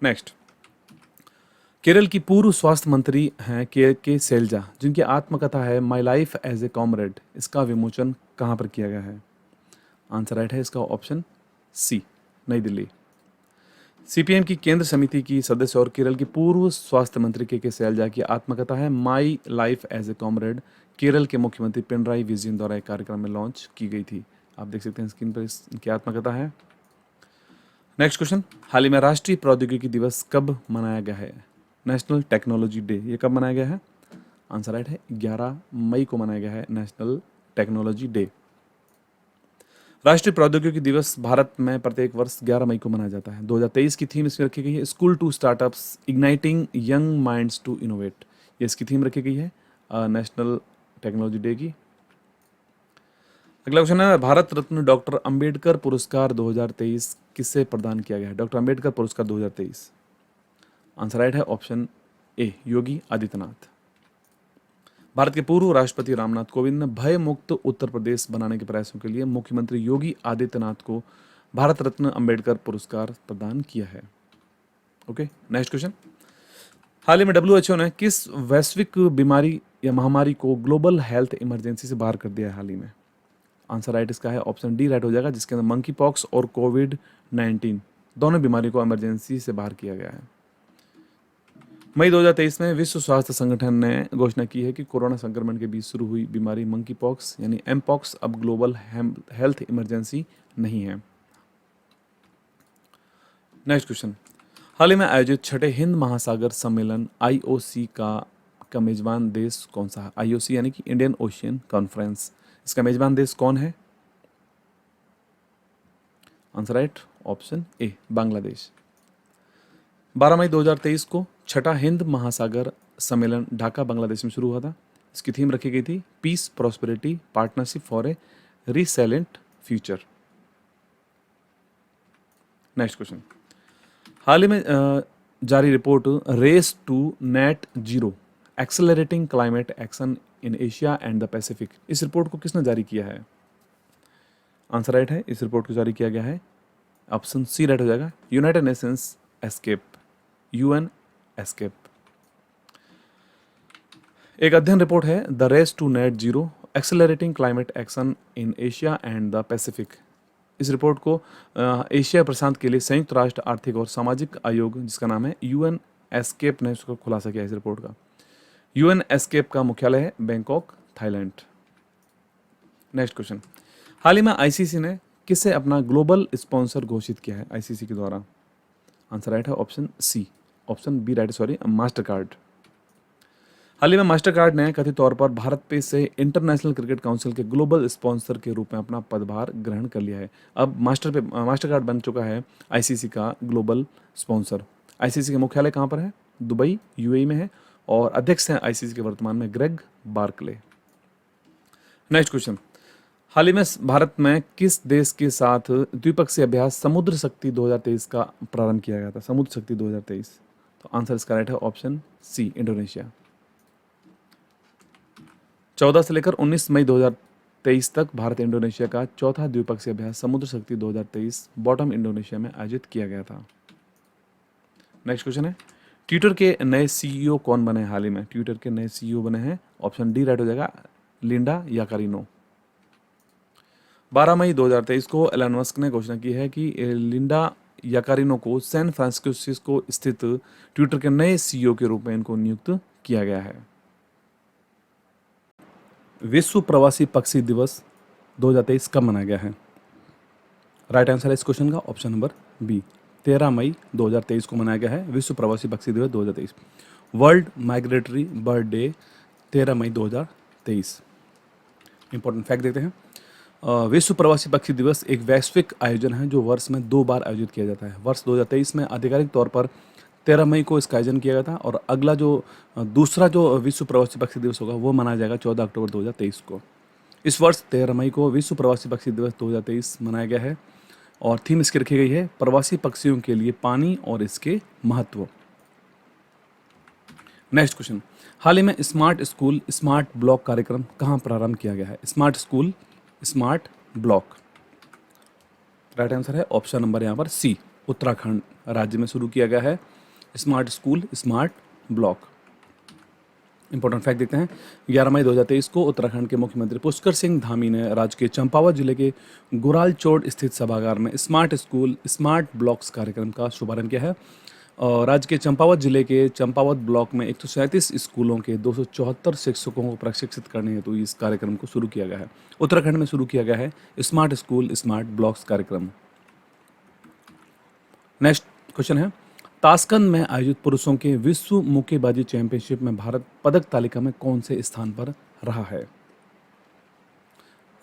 नेक्स्ट, केरल की पूर्व स्वास्थ्य मंत्री हैं के शैलजा, जिनकी आत्मकथा है my life as a comrade. इसका विमोचन कहाँ पर किया गया है? आंसर राइट है इसका ऑप्शन सी, नई दिल्ली। सीपीएम की केंद्र समिति की सदस्य और केरल की पूर्व स्वास्थ्य मंत्री के शैलजा की आत्मकथा है my life as a comrade Kerala के मुख्यमंत्री पिनराई विजयन द्वारा एक कार्यक्रम में लॉन्च की गई थी। आप देख सकते हैं स्क्रीन पर इनकी आत्मकथा है। नेक्स्ट क्वेश्चन, हाल ही में राष्ट्रीय प्रौद्योगिकी दिवस कब मनाया गया है? नेशनल टेक्नोलॉजी डे, ये कब मनाया गया है? आंसर राइट है 11 मई को मनाया गया है नेशनल टेक्नोलॉजी डे। राष्ट्रीय प्रौद्योगिकी दिवस भारत में प्रत्येक वर्ष 11 मई को मनाया जाता है। 2023 की थीम इसमें रखी गई है school to startups igniting young minds to innovate, ये इसकी थीम रखी गई है नेशनल टेक्नोलॉजी डे की। अगला क्वेश्चन है, भारत रत्न डॉक्टर अंबेडकर पुरस्कार 2023 किसे प्रदान किया गया है? डॉक्टर अंबेडकर पुरस्कार 2023, आंसर राइट है ऑप्शन ए, योगी आदित्यनाथ। भारत के पूर्व राष्ट्रपति रामनाथ कोविंद ने भय मुक्त उत्तर प्रदेश बनाने के प्रयासों के लिए मुख्यमंत्री योगी आदित्यनाथ को भारत रत्न अंबेडकर पुरस्कार प्रदान किया है। ओके, नेक्स्ट क्वेश्चन, हाल ही में डब्ल्यूएचओ ने किस वैश्विक बीमारी या महामारी को ग्लोबल हेल्थ इमरजेंसी से बाहर कर दिया है हाल ही में? आंसर राइट इसका है ऑप्शन डी राइट हो जाएगा, जिसके अंदर मंकी पॉक्स और कोविड-19 दोनों बीमारी को इमरजेंसी से बाहर किया गया है। मई 2023 में विश्व स्वास्थ्य संगठन ने घोषणा की है कि कोरोना संक्रमण के बीच शुरू हुई बीमारी मंकी पॉक्स यानी एम पॉक्स अब ग्लोबल हेल्थ इमरजेंसी नहीं है। नेक्स्ट क्वेश्चन, हाल ही में आयोजित छठे हिंद महासागर सम्मेलन आईओसी का मेजबान देश कौन सा है? आईओसी यानी कि इंडियन ओशियन कॉन्फ्रेंस, इसका मेजबान देश कौन है? Answer right option A Bangladesh. 12 मई 2023 को छठा हिंद महासागर सम्मेलन ढाका बांग्लादेश में शुरू हुआ था। इसकी थीम रखी गई थी peace, prosperity, partnership for a resilient future. Next question, हाल ही में जारी report race to net zero accelerating climate action in Asia and the Pacific, इस रिपोर्ट को किसने जारी किया है? आंसर राइट है, इस रिपोर्ट को जारी किया गया है ऑप्शन सी राइट हो जाएगा, United Nations ESCAP, UN ESCAP. एक अध्ययन रिपोर्ट है the race to net zero accelerating climate action in Asia and the Pacific. इस रिपोर्ट को एशिया प्रशांत के लिए संयुक्त राष्ट्र आर्थिक और सामाजिक आयोग, जिसका नाम है यूएन एस्केप, ने उसको खुलासा किया इस रिपोर्ट का। यूएन एस्केप का मुख्यालय है बैंकॉक, थाईलैंड। नेक्स्ट क्वेश्चन, हाल ही में आईसीसी ने किसे अपना ग्लोबल स्पॉन्सर घोषित किया है आईसीसी के द्वारा? आंसर राइट है option C, option B right sorry, Mastercard. हाल ही में मास्टर कार्ड ने कथित तौर पर भारत पे से इंटरनेशनल क्रिकेट काउंसिल के ग्लोबल स्पॉन्सर के रूप में अपना पदभार ग्रहण कर लिया है। अब मास्टर कार्ड बन चुका है आईसीसी का ग्लोबल स्पॉन्सर। आईसीसी का मुख्यालय कहाँ पर है? दुबई, यूएई में है, और अध्यक्ष हैं आईसीसी के वर्तमान में ग्रेग बार्कले। नेक्स्ट क्वेश्चन, हाल ही में भारत में किस देश के साथ द्विपक्षीय अभ्यास समुद्र शक्ति 2023 का प्रारंभ किया गया था? समुद्र शक्ति 2023, तो आंसर इसका राइट है ऑप्शन सी, इंडोनेशिया। 14 से लेकर 19 मई 2023 तक भारत इंडोनेशिया का चौथा द्विपक्षीय अभ्यास समुद्र शक्ति 2023 बॉटम इंडोनेशिया में आयोजित किया गया था। नेक्स्ट क्वेश्चन है, ट्विटर के नए सीईओ कौन बने हाल ही में? ट्विटर के नए सीईओ बने हैं, ऑप्शन डी राइट हो जाएगा, लिंडा याकारिनो। 12 मई 2023 को एलन मस्क ने घोषणा की है कि लिंडा याकारिनो को सैन फ्रांसिस्को स्थित ट्विटर के नए सीईओ के रूप में इनको नियुक्त किया गया है। विश्व प्रवासी पक्षी दिवस 2023 कब मनाया गया है? राइट आंसर है इस क्वेश्चन का ऑप्शन नंबर बी, 13 मई 2023 को मनाया गया है विश्व प्रवासी पक्षी दिवस 2023। वर्ल्ड माइग्रेटरी बर्ड डे 13 मई 2023। इंपॉर्टेंट फैक्ट देखते हैं, विश्व प्रवासी पक्षी दिवस एक वैश्विक आयोजन है जो वर्ष में 2 बार आयोजित किया जाता है। वर्ष 2023 में आधिकारिक तौर पर 13 मई को इसका आयोजन किया गया था, और अगला जो दूसरा जो विश्व प्रवासी पक्षी दिवस होगा वो मनाया जाएगा 14 अक्टूबर 2023 को। इस वर्ष 13 मई को विश्व प्रवासी पक्षी दिवस 2023 मनाया गया है, और थीम इसकी रखी गई है प्रवासी पक्षियों के लिए पानी और इसके महत्व। नेक्स्ट क्वेश्चन, हाल ही में स्मार्ट स्कूल स्मार्ट ब्लॉक कार्यक्रम कहाँ प्रारंभ किया गया है? Smart school smart block, right answer है ऑप्शन नंबर यहाँ पर सी, उत्तराखंड राज्य में शुरू किया गया है smart school smart block. Important fact देखते हैं, 11 मई 2023 को उत्तराखंड के मुख्यमंत्री पुष्कर सिंह धामी ने राज्य के चंपावत जिले के गुरालचोड़ स्थित सभागार में स्मार्ट स्कूल स्मार्ट ब्लॉक्स कार्यक्रम का शुभारंभ किया है। और राज्य के चंपावत जिले के चंपावत ब्लॉक में 137 स्कूलों के 274 शिक्षकों को प्रशिक्षित करने हेतु इस कार्यक्रम को शुरू किया गया है। उत्तराखंड में शुरू किया गया है स्मार्ट स्कूल स्मार्ट ब्लॉक्स कार्यक्रम। नेक्स्ट क्वेश्चन है, ताशकंद में आयोजित पुरुषों के विश्व मुक्केबाजी चैंपियनशिप में भारत पदक तालिका में कौन से स्थान पर रहा है?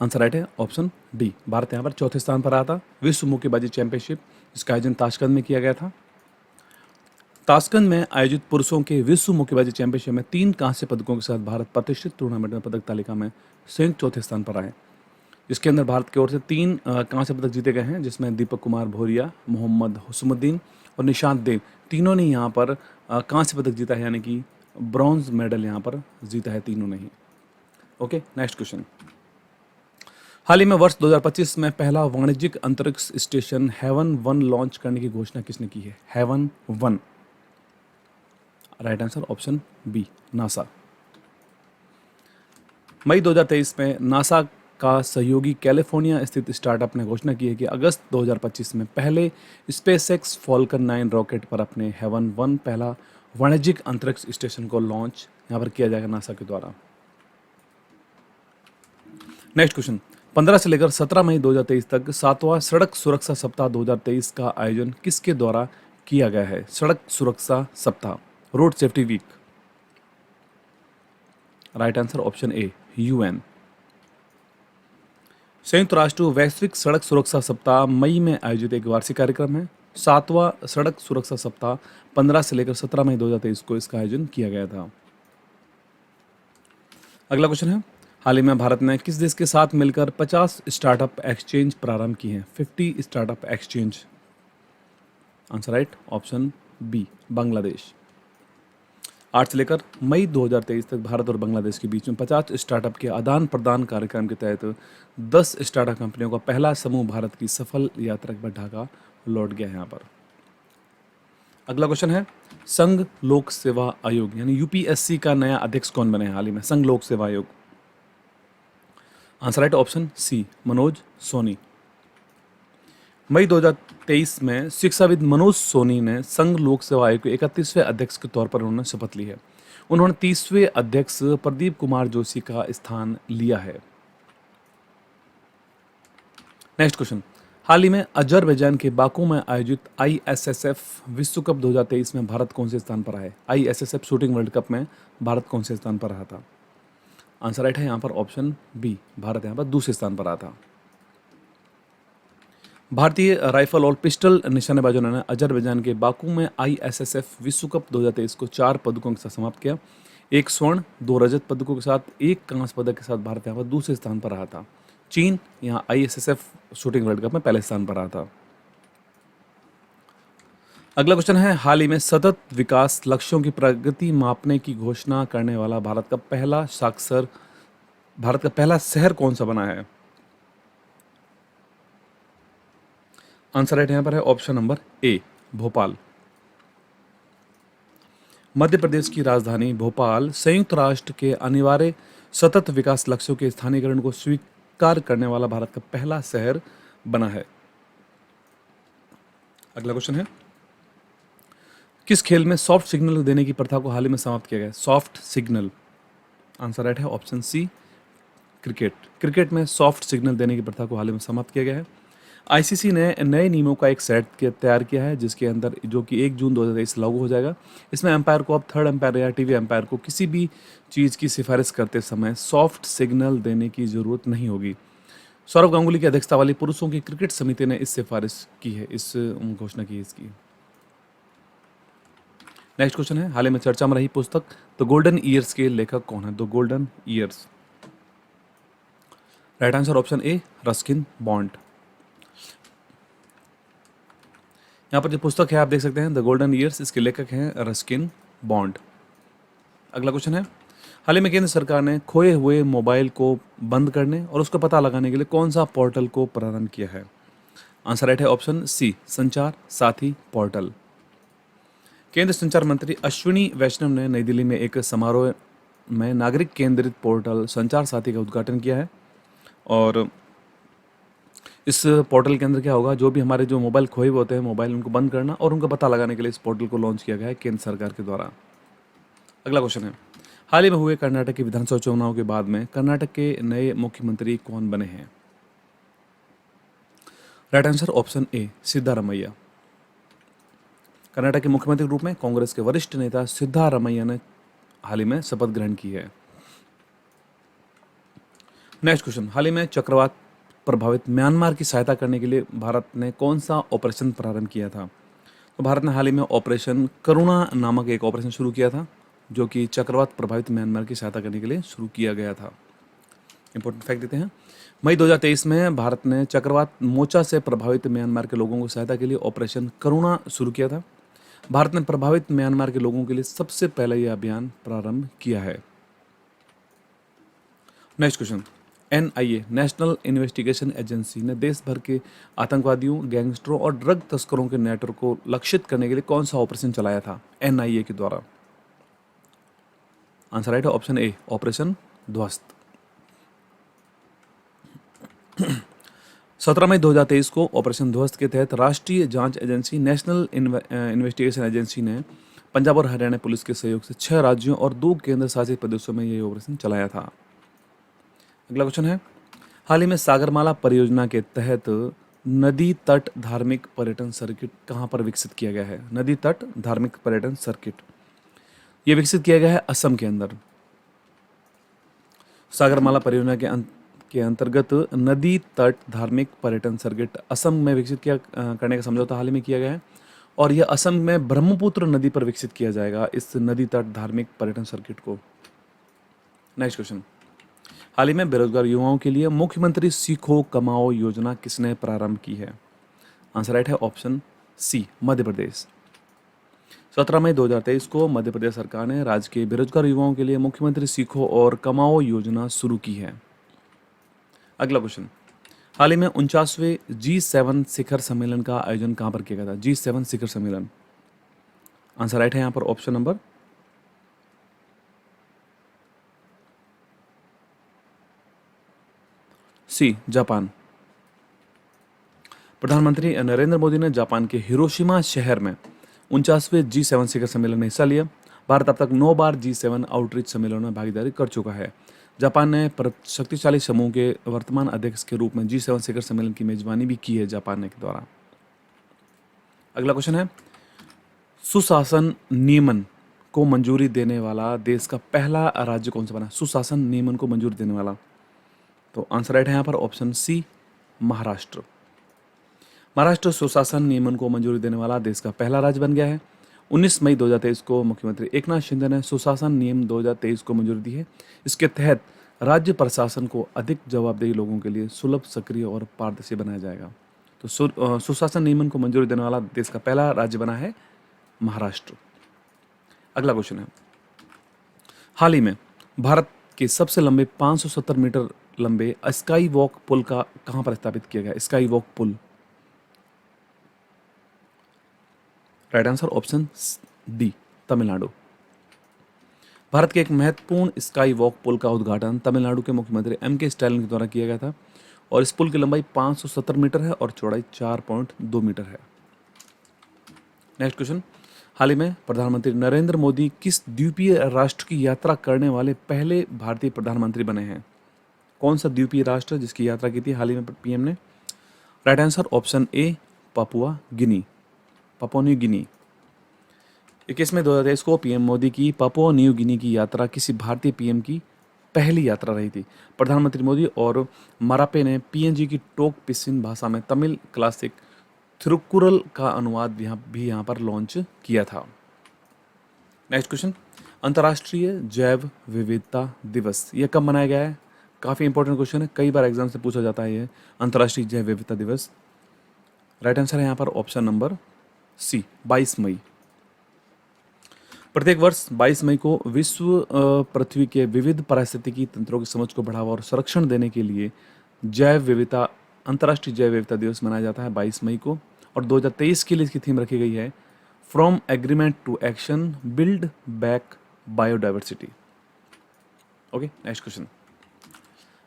आंसर राइट है ऑप्शन डी, भारत यहाँ पर चौथे स्थान पर रहा था। विश्व मुक्केबाजी चैंपियनशिप इसका आयोजन ताशकंद में किया गया था। ताशकंद में आयोजित पुरुषों के विश्व मुक्केबाजी चैंपियनशिप में 3 कांस्य पदकों के साथ भारत प्रतिष्ठित टूर्नामेंट में पदक तालिका में संयुक्त चौथे स्थान पर आए। इसके अंदर भारत की ओर से 3 कांस्य पदक जीते गए हैं, जिसमें दीपक कुमार भोरिया, मोहम्मद हुसमुद्दीन और निशांत देव, तीनों ने यहाँ पर कांस्य पदक जीता है, यानी कि ब्रॉन्ज मेडल यहाँ पर जीता है तीनों ने ही। ओके, नेक्स्ट क्वेश्चन, हाल ही में वर्ष 2025 में पहला वाणिज्यिक अंतरिक्ष स्टेशन हेवन 1 लॉन्च करने की घोषणा किसने की है? Haven 1, right answer option B, NASA. मई 2023 में नासा का सहयोगी कैलिफोर्निया स्थित स्टार्टअप ने घोषणा की है कि अगस्त 2025 में पहले स्पेसएक्स फॉल्कन 9 रॉकेट पर अपने हेवन 1 पहला वाणिज्यिक अंतरिक्ष स्टेशन को लॉन्च यहाँ पर किया जाएगा नासा के द्वारा। नेक्स्ट क्वेश्चन, 15 से लेकर 17 मई 2023 तक 7वां सड़क सुरक्षा सप्ताह 2023 का आयोजन किसके द्वारा किया गया है? सड़क सुरक्षा सप्ताह, road safety week. Right answer option A, UN. संयुक्त राष्ट्र वैश्विक सड़क सुरक्षा सप्ताह मई में आयोजित एक वार्षिक कार्यक्रम है। 7वां सड़क सुरक्षा सप्ताह 15 से लेकर 17 मई 2023 को इसका आयोजन किया गया था। अगला क्वेश्चन है, हाल ही में भारत ने किस देश के साथ मिलकर 50 स्टार्टअप एक्सचेंज प्रारंभ की हैं? 50 startup exchange. Answer right option B, Bangladesh. 8 से लेकर मई 2023 तक भारत और बांग्लादेश के बीच में 50 स्टार्टअप के आदान प्रदान कार्यक्रम के तहत 10 स्टार्टअप कंपनियों का पहला समूह भारत की सफल यात्रा के बाद ढाका लौट गया है यहाँ पर। अगला क्वेश्चन है, संघ लोक सेवा आयोग यानी यूपीएससी का नया अध्यक्ष कौन बने हैं हाल ही में? संघ लोक सेवा आयोग। Answer right option C, Manoj Soni. मई 2023 में शिक्षाविद मनोज सोनी ने संघ लोक सेवा आयोग के 31वें अध्यक्ष के तौर पर उन्होंने शपथ ली है। उन्होंने 30वें अध्यक्ष प्रदीप कुमार जोशी का स्थान लिया है। नेक्स्ट क्वेश्चन, हाल ही में अजरबैजान के बाकू में आयोजित आईएसएसएफ विश्व कप 2023 में भारत कौन से स्थान पर आया? आईएसएसएफ शूटिंग वर्ल्ड कप में भारत कौन से स्थान पर रहा था? आंसर राइट है यहाँ पर ऑप्शन बी, भारत यहाँ पर दूसरे स्थान पर रहा था। भारतीय राइफल और पिस्टल निशानेबाजों ने अजरबैजान के बाकू में आईएसएसएफ विश्व कप 2023 को 4 पदकों के साथ समाप्त किया। 1 स्वर्ण, 2 रजत पदकों के साथ 1 कांस्य पदक के साथ भारत यहाँ पर दूसरे स्थान पर रहा था। चीन यहाँ आईएसएसएफ शूटिंग वर्ल्ड कप में पहले स्थान पर रहा था। अगला क्वेश्चन है, हाल ही में सतत विकास लक्ष्यों की प्रगति मापने की घोषणा करने वाला भारत का पहला शहर कौन सा बना है? आंसर राइट यहां पर है option number A, Bhopal. Madhya Pradesh की राजधानी भोपाल संयुक्त राष्ट्र के अनिवार्य सतत विकास लक्ष्यों के स्थानीयकरण को स्वीकार करने वाला भारत का पहला शहर बना है। अगला क्वेश्चन है, किस खेल में सॉफ्ट सिग्नल देने की प्रथा को हाल ही में समाप्त किया गया? Soft signal. आंसर राइट है ऑप्शन सी, क्रिकेट। क्रिकेट में सॉफ्ट सिग्नल देने की प्रथा को हाल ही में समाप्त किया गया है। आईसीसी ने नए नियमों का एक सेट तैयार किया है जिसके अंदर जो कि 1 जून 2023 लागू हो जाएगा। इसमें एम्पायर को अब थर्ड एम्पायर या टीवी एम्पायर को किसी भी चीज़ की सिफारिश करते समय सॉफ्ट सिग्नल देने की जरूरत नहीं होगी। सौरव गांगुली की अध्यक्षता वाली पुरुषों की क्रिकेट समिति ने इस सिफारिश की है, इस घोषणा की है इसकी। नेक्स्ट क्वेश्चन है, हाल ही में चर्चा में रही पुस्तक द गोल्डन ईयर्स के लेखक कौन है? The golden years. Right answer option A, Ruskin bond. यहाँ पर जो पुस्तक है आप देख सकते हैं द गोल्डन ईयर्स, इसके लेखक हैं रस्किन बॉन्ड। अगला क्वेश्चन है, हाल ही में केंद्र सरकार ने खोए हुए मोबाइल को बंद करने और उसका पता लगाने के लिए कौन सा पोर्टल को प्रारंभ किया है? आंसर राइट है ऑप्शन सी, संचार साथी पोर्टल। केंद्र संचार मंत्री अश्विनी वैष्णव ने नई दिल्ली में एक समारोह में नागरिक केंद्रित पोर्टल संचार साथी का उद्घाटन किया है। और इस पोर्टल के अंदर क्या होगा, जो भी हमारे जो मोबाइल खोए हुए होते हैं मोबाइल, उनको बंद करना और उनका पता लगाने के लिए इस पोर्टल को लॉन्च किया गया है केंद्र सरकार के द्वारा। अगला क्वेश्चन है, हाल ही में हुए कर्नाटक के विधानसभा चुनाव के बाद में कर्नाटक के नए मुख्यमंत्री कौन बने हैं? राइट आंसर ऑप्शन ए, सिद्धारमैया। कर्नाटक के मुख्यमंत्री के रूप में कांग्रेस के वरिष्ठ नेता सिद्धारमैया ने हाल ही में शपथ ग्रहण की है। नेक्स्ट क्वेश्चन, हाल ही में चक्रवात प्रभावित म्यांमार की सहायता करने के लिए भारत ने कौन सा ऑपरेशन प्रारंभ किया था? तो भारत ने हाल ही में ऑपरेशन करुणा नामक एक ऑपरेशन शुरू किया था जो कि चक्रवात प्रभावित म्यांमार की सहायता करने के लिए शुरू किया गया था। इंपॉर्टेंट फैक्ट देते हैं, मई 2023 में भारत ने चक्रवात मोचा से प्रभावित म्यांमार के लोगों को सहायता के लिए ऑपरेशन करुणा शुरू किया था। भारत ने प्रभावित म्यांमार के लोगों के लिए सबसे पहले यह अभियान प्रारंभ किया है। Next question, NIA national investigation agency ने देश भर के आतंकवादियों, गैंगस्टरों और ड्रग तस्करों के नेटवर्क को लक्षित करने के लिए कौन सा ऑपरेशन चलाया था एनआईए के द्वारा? आंसर राइट है ऑप्शन ए, ऑपरेशन ध्वस्त। 17 मई 2023 को ऑपरेशन ध्वस्त के तहत राष्ट्रीय जांच एजेंसी नेशनल इन्वेस्टिगेशन एजेंसी ने पंजाब और हरियाणा पुलिस के सहयोग से 6 राज्यों और 2 केंद्र शासित प्रदेशों में ये ऑपरेशन चलाया था। अगला क्वेश्चन है, हाल ही में सागरमाला परियोजना के तहत नदी तट धार्मिक पर्यटन सर्किट कहाँ पर विकसित किया गया है? नदी तट धार्मिक पर्यटन सर्किट ये विकसित किया गया है असम के अंदर। सागरमाला परियोजना के अंतर्गत नदी तट धार्मिक पर्यटन सर्किट असम में विकसित करने का समझौता हाल ही में किया गया है और यह असम में ब्रह्मपुत्र नदी पर विकसित किया जाएगा इस नदी तट धार्मिक पर्यटन सर्किट को। नेक्स्ट क्वेश्चन, हाल ही में बेरोजगार युवाओं के लिए मुख्यमंत्री सीखो कमाओ योजना किसने प्रारंभ की है? आंसर राइट है ऑप्शन सी, मध्य प्रदेश। 17 मई 2023 को मध्य प्रदेश सरकार ने राज्य के बेरोजगार युवाओं के लिए मुख्यमंत्री सीखो और कमाओ योजना शुरू की है। अगला क्वेश्चन, हाल ही में 49वें G7 शिखर सम्मेलन का आयोजन कहां पर किया गया था? G7 शिखर सम्मेलन, आंसर राइट है यहां पर ऑप्शन नंबर सी, जापान। प्रधानमंत्री नरेंद्र मोदी ने जापान के हिरोशिमा शहर में 49वें G7 शिखर सम्मेलन में हिस्सा लिया। भारत अब तक 9 बार G7 आउटरीच सम्मेलन में भागीदारी कर चुका है। जापान ने शक्तिशाली समूह के वर्तमान अध्यक्ष के रूप में G7 शिखर सम्मेलन की मेजबानी भी की है जापान के द्वारा। अगला क्वेश्चन है, सुशासन नियमन को मंजूरी देने वाला देश का पहला राज्य कौन सा बना? सुशासन नियमन को मंजूरी देने वाला, तो आंसर राइट है यहाँ पर ऑप्शन सी, महाराष्ट्र। महाराष्ट्र सुशासन नियमन को मंजूरी देने वाला देश का पहला राज्य बन गया है। 19 मई 2023 को मुख्यमंत्री एकनाथ शिंदे ने सुशासन नियम 2023 को मंजूरी दी है। इसके तहत राज्य प्रशासन को अधिक जवाबदेही लोगों के लिए सुलभ, सक्रिय और पारदर्शी बनाया जाएगा। तो सुशासन नियमन को मंजूरी देने वाला देश का पहला राज्य बना है महाराष्ट्र। अगला क्वेश्चन है, हाल ही में भारत के सबसे लंबे 570 मीटर लंबे स्काई वॉक पुल का कहां पर स्थापित किया गया? स्काई वॉक पुल, right answer option D, Tamil Nadu. भारत के एक महत्वपूर्ण स्काई वॉक पुल का उद्घाटन तमिलनाडु के मुख्यमंत्री M.K. स्टालिन के द्वारा किया गया था और इस पुल की लंबाई 570 मीटर है और चौड़ाई 4.2 मीटर है। नेक्स्ट क्वेश्चन, हाल ही में प्रधानमंत्री नरेंद्र मोदी किस द्वीपीय राष्ट्र की यात्रा करने वाले पहले भारतीय प्रधानमंत्री बने हैं? कौन सा द्वीपीय राष्ट्र जिसकी यात्रा की थी हाल ही में पीएम ने? राइट आंसर ऑप्शन ए, पापुआ गिनी, पापुआ न्यू गिनी। 21 मई 2023 को पीएम मोदी की पापुआ न्यू गिनी की यात्रा किसी भारतीय पीएम की पहली यात्रा रही थी। प्रधानमंत्री मोदी और मारापे ने पीएनजी की टोक पिसिन भाषा में तमिल क्लासिक थिरुकुरल का अनुवाद यहाँ पर लॉन्च किया था। नेक्स्ट क्वेश्चन, अंतर्राष्ट्रीय जैव विविधता दिवस ये कब मनाया गया है? काफ़ी इंपॉर्टेंट क्वेश्चन है, कई बार एग्जाम से पूछा जाता है ये अंतर्राष्ट्रीय जैव विविधता दिवस। राइट आंसर है यहाँ पर ऑप्शन नंबर सी, 22 मई। प्रत्येक वर्ष 22 मई को विश्व पृथ्वी के विविध पारिस्थितिकी तंत्रों की समझ को बढ़ावा और संरक्षण देने के लिए जैव विविधता अंतर्राष्ट्रीय जैव विविधता दिवस मनाया जाता है 22 मई को। और 2023 के लिए इसकी थीम रखी गई है from agreement to action, build back biodiversity. Okay, next question,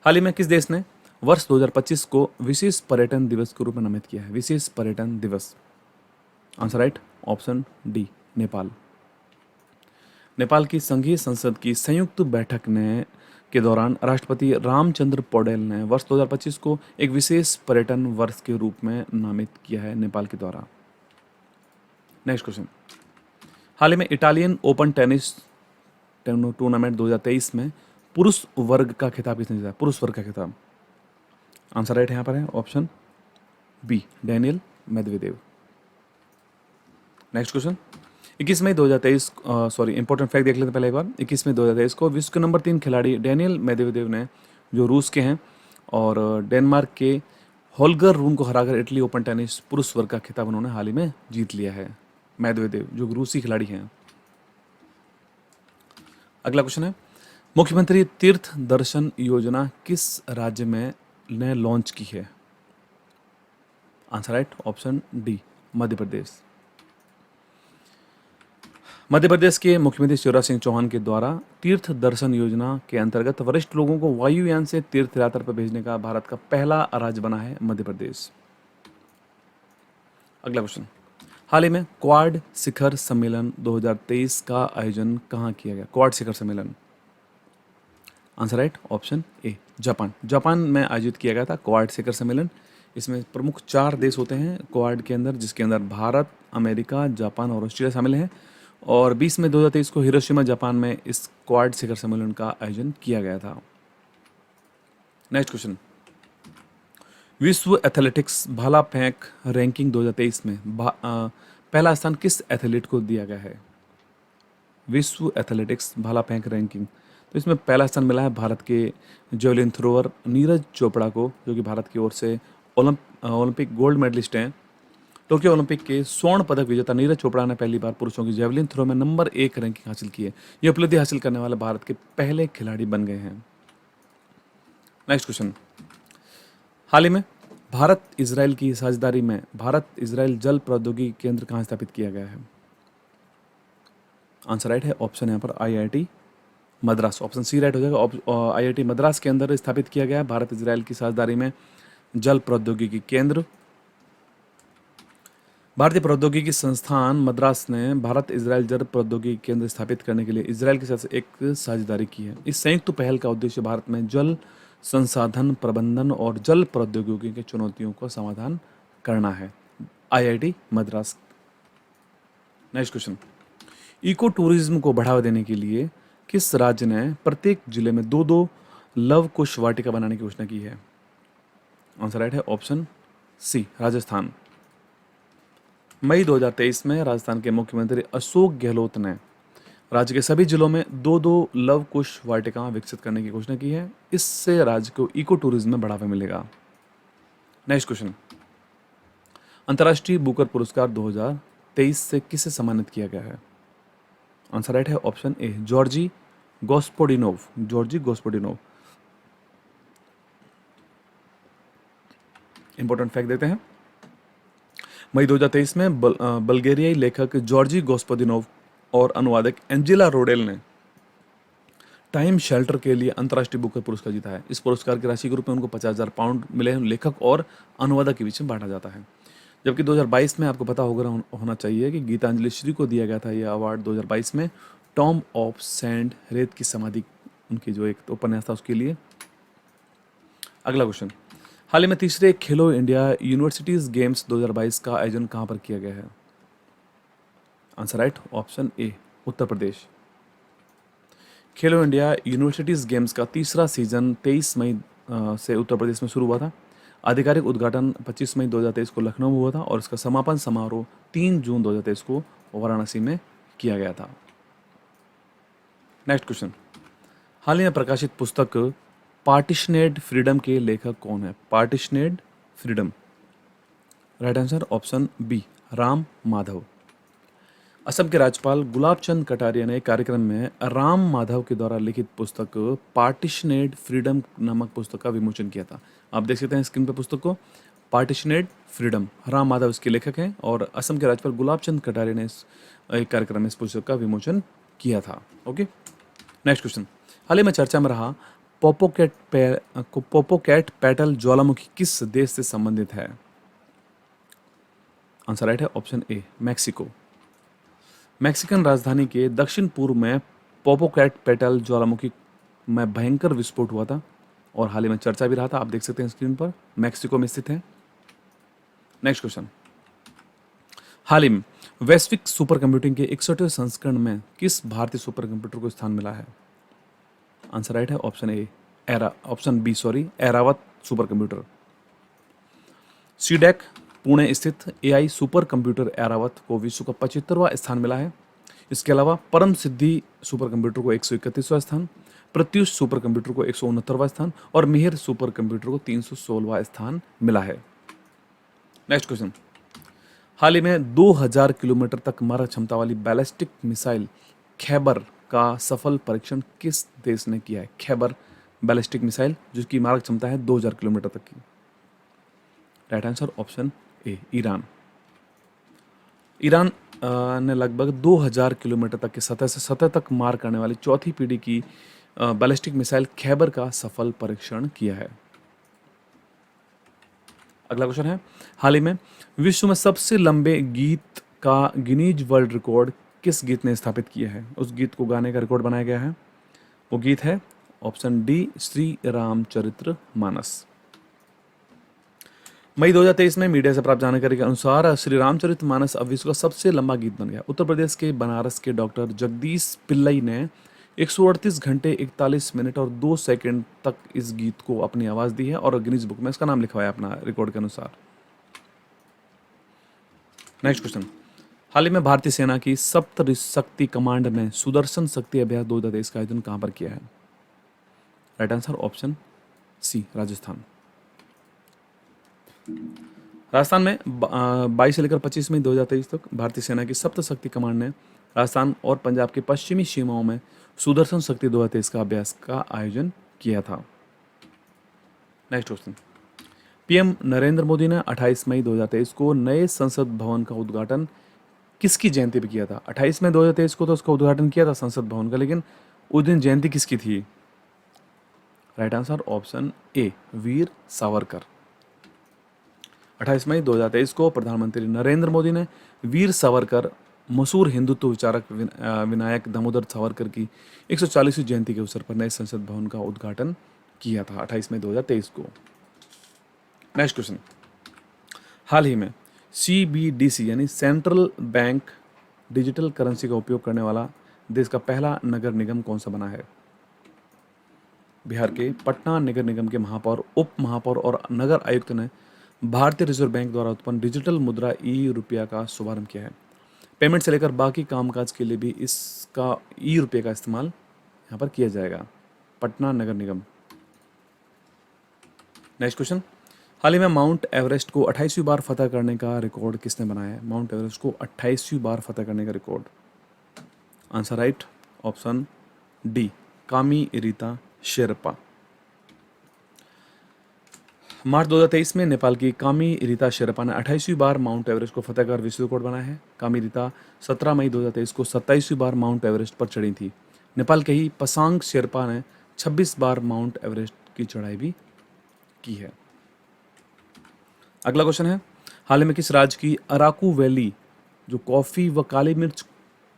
हाल ही में किस देश ने वर्ष 2025 को विशेष पर्यटन दिवस के रूप में नामित किया है? विशेष पर्यटन दिवस, answer right option D, Nepal. Nepal की संघीय संसद की संयुक्त बैठक ने के दौरान राष्ट्रपति रामचंद्र पौडेल ने वर्ष 2025 को एक विशेष पर्यटन वर्ष के रूप में नामित किया है नेपाल के द्वारा। नेक्स्ट क्वेश्चन, हाल ही में इटालियन ओपन टेनिस टूर्नामेंट 2023 में पुरुष वर्ग का खिताब किसने जीता? पुरुष वर्ग का खिताब, आंसर राइट यहाँ पर है option B, Daniil Medvedev. Next question, 21 मई 2023 इंपॉर्टेंट फैक्ट देख लेते हैं पहले एक बार। 21 मई 2023 को विश्व के नंबर 3 खिलाड़ी डेनियल मेदवेदेव ने, जो रूस के हैं, और डेनमार्क के होल्गर रून को हराकर इटली ओपन टेनिस पुरुष वर्ग का खिताब उन्होंने हाल ही में जीत लिया है। मेदवेदेव जो रूसी खिलाड़ी हैं। अगला क्वेश्चन है, मुख्यमंत्री तीर्थ दर्शन योजना किस राज्य में ने लॉन्च की है? Answer right option D, Madhya Pradesh. Madhya Pradesh के मुख्यमंत्री शिवराज सिंह चौहान के द्वारा तीर्थ दर्शन योजना के अंतर्गत वरिष्ठ लोगों को वायुयान से तीर्थ यात्रा पर भेजने का भारत का पहला राज्य बना है मध्य प्रदेश। अगला क्वेश्चन, हाल ही में क्वाड शिखर सम्मेलन 2023 का आयोजन कहाँ किया गया? क्वाड शिखर सम्मेलन, answer right option A Japan. Japan में आयोजित किया गया था क्वाड शिखर सम्मेलन। इसमें प्रमुख 4 देश होते हैं क्वाड के अंदर, जिसके अंदर भारत, अमेरिका, जापान और ऑस्ट्रेलिया शामिल हैं। और 20 मई 2023 को हिरोशिमा जापान में इस क्वाड शिखर सम्मेलन का आयोजन किया गया था। नेक्स्ट क्वेश्चन, विश्व एथलेटिक्स भाला फेंक रैंकिंग 2023 में पहला स्थान किस एथलीट को दिया गया है? विश्व एथलेटिक्स भाला फेंक रैंकिंग, तो इसमें पहला स्थान मिला है भारत के जेवलिन थ्रोअर नीरज चोपड़ा को, जो कि भारत की ओर से ओलंपिक गोल्ड मेडलिस्ट हैं। टोक्यो ओलंपिक के स्वर्ण पदक विजेता नीरज चोपड़ा ने पहली बार पुरुषों की जेवलिन थ्रो में नंबर 1 रैंकिंग हासिल की है। ये उपलब्धि हासिल करने वाले भारत के पहले खिलाड़ी बन गए हैं। नेक्स्ट क्वेश्चन, हाल ही में भारत इजराइल की साझेदारी में भारत इजराइल जल प्रौद्योगिकी केंद्र कहाँ स्थापित किया गया है? आंसर राइट है ऑप्शन यहाँ पर IIT Madras, option C right हो जाएगा। IIT मद्रास के अंदर स्थापित किया गया है भारत इजराइल की साझेदारी में जल प्रौद्योगिकी केंद्र। भारतीय प्रौद्योगिकी संस्थान मद्रास ने भारत इजराइल जल प्रौद्योगिकी केंद्र स्थापित करने के लिए इजराइल के साथ एक साझेदारी की है। इस संयुक्त पहल का उद्देश्य भारत में जल संसाधन प्रबंधन और जल प्रौद्योगिकी की चुनौतियों का समाधान करना है। IIT Madras. Next question, eco tourism को बढ़ावा देने के लिए किस राज्य ने प्रत्येक जिले में 2-2 लव कुश वाटिका बनाने की घोषणा की है? आंसर राइट है ऑप्शन सी राजस्थान। मई 2023 में राजस्थान के मुख्यमंत्री अशोक गहलोत ने राज्य के सभी जिलों में 2-2 लव कुश वाटिका विकसित करने की घोषणा की है। इससे राज्य को इको टूरिज्म में बढ़ावा मिलेगा। नेक्स्ट क्वेश्चन, अंतर्राष्ट्रीय बुकर पुरस्कार 2023 से किसे सम्मानित किया गया है? आंसर राइट है option A Georgi Gospodinov. Georgi Gospodinov. Important fact देते हैं, मई 2023 में बल्गेरियाई लेखक जॉर्जी गोस्पोदिनोव और अनुवादक एंजेला रोडेल ने टाइम शेल्टर के लिए अंतर्राष्ट्रीय बुकर पुरस्कार जीता है। इस पुरस्कार की राशि के रूप में उनको 50,000 पाउंड मिले हैं। लेखक और अनुवादक के बीच में बांटा जाता है। जबकि 2022 में आपको पता होना चाहिए कि गीतांजलि श्री को दिया गया था यह अवार्ड 2022 में टॉम ऑफ सैंड, रेत की समाधि, उनकी जो एक उपन्यास था उसके लिए। अगला क्वेश्चन, हाल ही में तीसरे खेलो इंडिया यूनिवर्सिटीज गेम्स 2022 का आयोजन कहाँ पर किया गया है? Answer right option A Uttar Pradesh. Khelo India universities games का तीसरा सीजन 23 मई से उत्तर प्रदेश में शुरू हुआ था। आधिकारिक उद्घाटन 25 मई 2023 को लखनऊ में हुआ था और इसका समापन समारोह 3 जून 2023 को वाराणसी में किया गया था। नेक्स्ट क्वेश्चन, हाल ही में प्रकाशित पुस्तक पार्टीशनेड फ्रीडम के लेखक कौन है? Partitioned freedom, right answer option B Ram Madhav. Assam के राज्यपाल गुलाब चंद कटारिया ने एक कार्यक्रम में राम माधव के द्वारा लिखित पुस्तक पार्टीशनेड फ्रीडम नामक पुस्तक का विमोचन किया था। आप देख सकते हैं स्क्रीन पर पुस्तक को, पार्टीशनेड फ्रीडम। राम माधव इसके लेखक हैं और असम के राज्यपाल गुलाब चंद कटारिया ने एक कार्यक्रम में इस पुस्तक का विमोचन किया था। ओके, नेक्स्ट क्वेश्चन, हाल ही में चर्चा में रहा पोपोकैट पेटल ज्वालामुखी किस देश से संबंधित है? आंसर राइट है ऑप्शन ए मैक्सिको। मैक्सिकन राजधानी के दक्षिण पूर्व में पोपोकैट पेटल ज्वालामुखी में भयंकर विस्फोट हुआ था और हाल ही में चर्चा भी रहा था। आप देख सकते हैं स्क्रीन पर, मैक्सिको में स्थित है। नेक्स्ट क्वेश्चन, हाल ही में वैश्विक सुपर कंप्यूटिंग के 61वें संस्करण में किस भारतीय सुपर कंप्यूटर को स्थान मिला है? आंसर राइट है option B Airawat super computer. CDAC Pune स्थित AI सुपर कंप्यूटर एरावत को विश्व का 75वां स्थान मिला है। इसके अलावा परम सिद्धि सुपर कंप्यूटर को 131वां स्थान, प्रत्युष सुपर कंप्यूटर को 169वां स्थान और मिहिर सुपर कंप्यूटर को 316वां स्थान मिला है। नेक्स्ट क्वेश्चन, हाल ही में 2000 किलोमीटर तक मारक क्षमता वाली बैलिस्टिक मिसाइल खैबर का सफल परीक्षण किस देश ने किया है? खैबर बैलिस्टिक मिसाइल जिसकी मारक क्षमता है 2000 किलोमीटर तक की। राइट आंसर ऑप्शन ए ईरान। ईरान ने लगभग 2000 किलोमीटर तक की सतह से सतह तक मार करने वाली चौथी पीढ़ी की बैलिस्टिक मिसाइल खैबर का सफल परीक्षण किया है। अगला क्वेश्चन है, हाल ही में विश्व में सबसे लंबे गीत का गिनीज वर्ल्ड रिकॉर्ड किस गीत ने स्थापित किया है? उस गीत को गाने का रिकॉर्ड बनाया गया है। वो गीत है ऑप्शन डी, श्री रामचरित्र मानस। मई 2023 में मीडिया से प्राप्त जानकारी के अनुसार श्री रामचरित मानस अब विश्व का सबसे लंबा गीत बन गया। उत्तर प्रदेश के बनारस के डॉक्टर जगदीश पिल्लई ने 138 घंटे 41 मिनट और 2 सेकंड तक इस गीत को अपनी आवाज़ दी है और गिनीज बुक में इसका नाम लिखवाया अपना रिकॉर्ड के अनुसार। नेक्स्ट क्वेश्चन, हाल ही में भारतीय सेना की सप्त शक्ति कमांड ने सुदर्शन शक्ति अभ्यास 2023 का आयोजन कहाँ पर किया है? Right answer option C, Rajasthan. Rajasthan में 22 से लेकर 25 मई 2023 तक भारतीय सेना की सप्त शक्ति कमांड ने राजस्थान और पंजाब की पश्चिमी सीमाओं में सुदर्शन शक्ति 2023 का अभ्यास का आयोजन किया था। Next question, PM Narendra Modi ने 28 मई 2023 को नए संसद भवन का उद्घाटन किसकी जयंती पर किया था? 28 मई 2023 को तो उसका उद्घाटन किया था संसद भवन का, लेकिन उस दिन जयंती किसकी थी? राइट आंसर ऑप्शन ए, वीर सावरकर। 28 मई 2023 को प्रधानमंत्री नरेंद्र मोदी ने वीर सावरकर, मशहूर हिंदुत्व विचारक विनायक दामोदर सावरकर की 140वीं जयंती के अवसर पर नए संसद भवन का उद्घाटन किया था 28 मई 2023 को। नेक्स्ट क्वेश्चन, हाल ही में CBDC यानी सेंट्रल बैंक डिजिटल करेंसी का उपयोग करने वाला देश का पहला नगर निगम कौन सा बना है? बिहार के पटना नगर निगम के महापौर, उप महापौर और नगर आयुक्त ने भारतीय रिजर्व बैंक द्वारा उत्पन्न डिजिटल मुद्रा रुपया का शुभारंभ किया है। पेमेंट से लेकर बाकी कामकाज के लिए भी इसका रुपये का इस्तेमाल यहाँ पर किया जाएगा। पटना नगर निगम। नेक्स्ट क्वेश्चन, हाल ही में माउंट एवरेस्ट को 28वीं बार फतह करने का रिकॉर्ड किसने बनाया है? माउंट एवरेस्ट को 28वीं बार फतह करने का record. Answer right option D, कामी रीता शेरपा। मार्च 2023 में नेपाल की कामी रीता शेरपा ने 28वीं बार माउंट एवरेस्ट को फतह कर विश्व रिकॉर्ड बनाया है। कामी रीता 17 मई 2023 को 27वीं बार माउंट एवरेस्ट पर चढ़ी थी। नेपाल के ही पसांग शेरपा ने 26 बार माउंट एवरेस्ट की चढ़ाई भी की है। अगला क्वेश्चन है, हाल ही में किस राज्य की अराकू वैली जो कॉफ़ी व काली मिर्च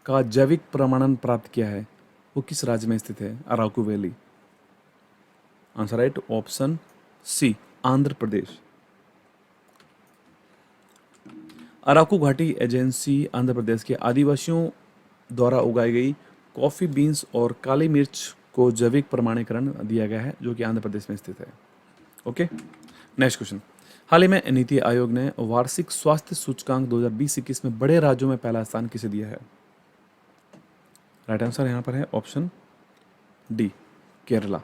का जैविक प्रमाणन प्राप्त किया है, वो किस राज्य में स्थित है? Araku valley. Answer right option C, Andhra Pradesh. Araku घाटी एजेंसी आंध्र प्रदेश के आदिवासियों द्वारा उगाई गई कॉफ़ी बीन्स और काली मिर्च को जैविक प्रमाणीकरण दिया गया है, जो कि आंध्र प्रदेश में स्थित है। ओके, नेक्स्ट क्वेश्चन, हाल ही में नीति आयोग ने वार्षिक स्वास्थ्य सूचकांक 2020-21 में बड़े राज्यों में पहला स्थान किसे दिया है? राइट आंसर यहाँ पर है ऑप्शन डी, केरला।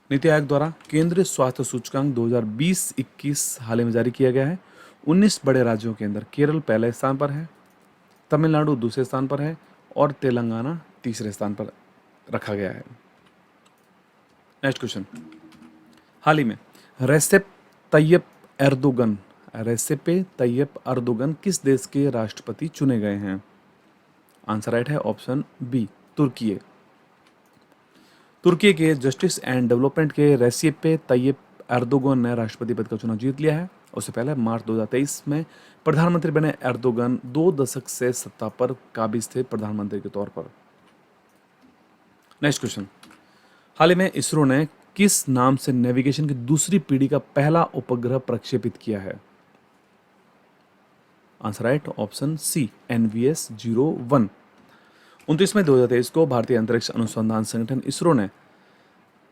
नीति आयोग द्वारा केंद्रीय स्वास्थ्य सूचकांक 2020-21 हाल ही में जारी किया गया है। 19 बड़े राज्यों के अंदर केरल पहले स्थान पर है, तमिलनाडु दूसरे स्थान पर है और तेलंगाना तीसरे स्थान पर रखा गया है। नेक्स्ट क्वेश्चन, हाल ही में रेसेप तैयप एर्दोगन किस देश के राष्ट्रपति चुने गए हैं? आंसर राइट है ऑप्शन बी, तुर्की के जस्टिस एंड डेवलपमेंट के रेसेप तैयप एर्दोगन ने राष्ट्रपति पद का चुनाव जीत लिया है। उससे पहले मार्च 2023 में प्रधानमंत्री बने एर्दोगन 2 दशक से सत्ता पर काबिज थे प्रधानमंत्री के तौर पर। नेक्स्ट क्वेश्चन, हाल ही में इसरो ने किस नाम से नेविगेशन की दूसरी पीढ़ी का पहला उपग्रह प्रक्षेपित किया है? Answer right option C, NVS-01। 29 मई 2023 को भारतीय अंतरिक्ष अनुसंधान संगठन इसरो ने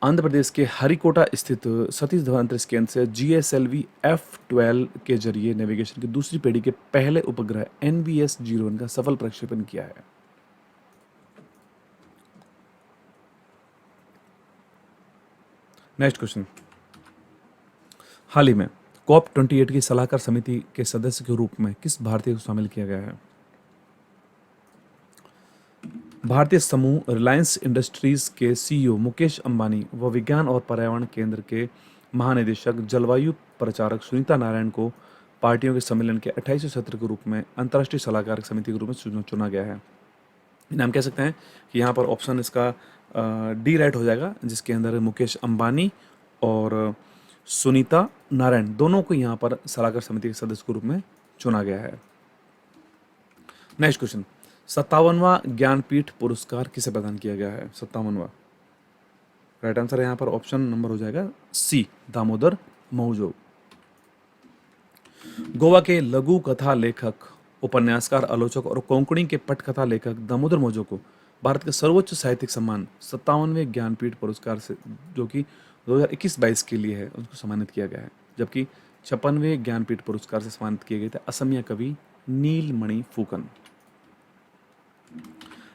आंध्र प्रदेश के हरिकोटा स्थित सतीश धवन अंतरिक्ष केंद्र से GSLV F12 के जरिए नेविगेशन की दूसरी पीढ़ी के पहले उपग्रह NVS-01 का सफल प्रक्षेपण किया है। नेक्स्ट क्वेश्चन, हाल ही में COP28 की सलाहकार समिति के सदस्य के रूप में किस भारतीय को शामिल किया गया है? भारतीय समूह रिलायंस इंडस्ट्रीज के CEO मुकेश अंबानी व विज्ञान और पर्यावरण केंद्र के महानिदेशक जलवायु प्रचारक सुनीता नारायण को पार्टियों के सम्मेलन के 28वें सत्र के रूप में अंतर्राष्ट्रीय सलाहकार समिति के रूप में चुना गया है? हम कह सकते हैं कि यहाँ पर ऑप्शन इसका डी राइट हो जाएगा, जिसके अंदर मुकेश अंबानी और सुनीता नारायण दोनों को यहाँ पर सलाहकार समिति के सदस्य के रूप में चुना गया है। नेक्स्ट क्वेश्चन, 57वां ज्ञानपीठ पुरस्कार किसे प्रदान किया गया है? 57वां राइट आंसर यहाँ पर ऑप्शन नंबर हो जाएगा सी, दामोदर मौजो। गोवा के लघु कथा लेखक, उपन्यासकार, आलोचक और कोंकणी के पटकथा लेखक दामोदर मौजो को भारत के सर्वोच्च साहित्यिक सम्मान 57वें ज्ञानपीठ पुरस्कार से, जो कि 2021-22 के लिए है, उनको सम्मानित किया गया है। जबकि 56वें ज्ञानपीठ पुरस्कार से सम्मानित किए गए थे असमिया कवि नीलमणि फुकन।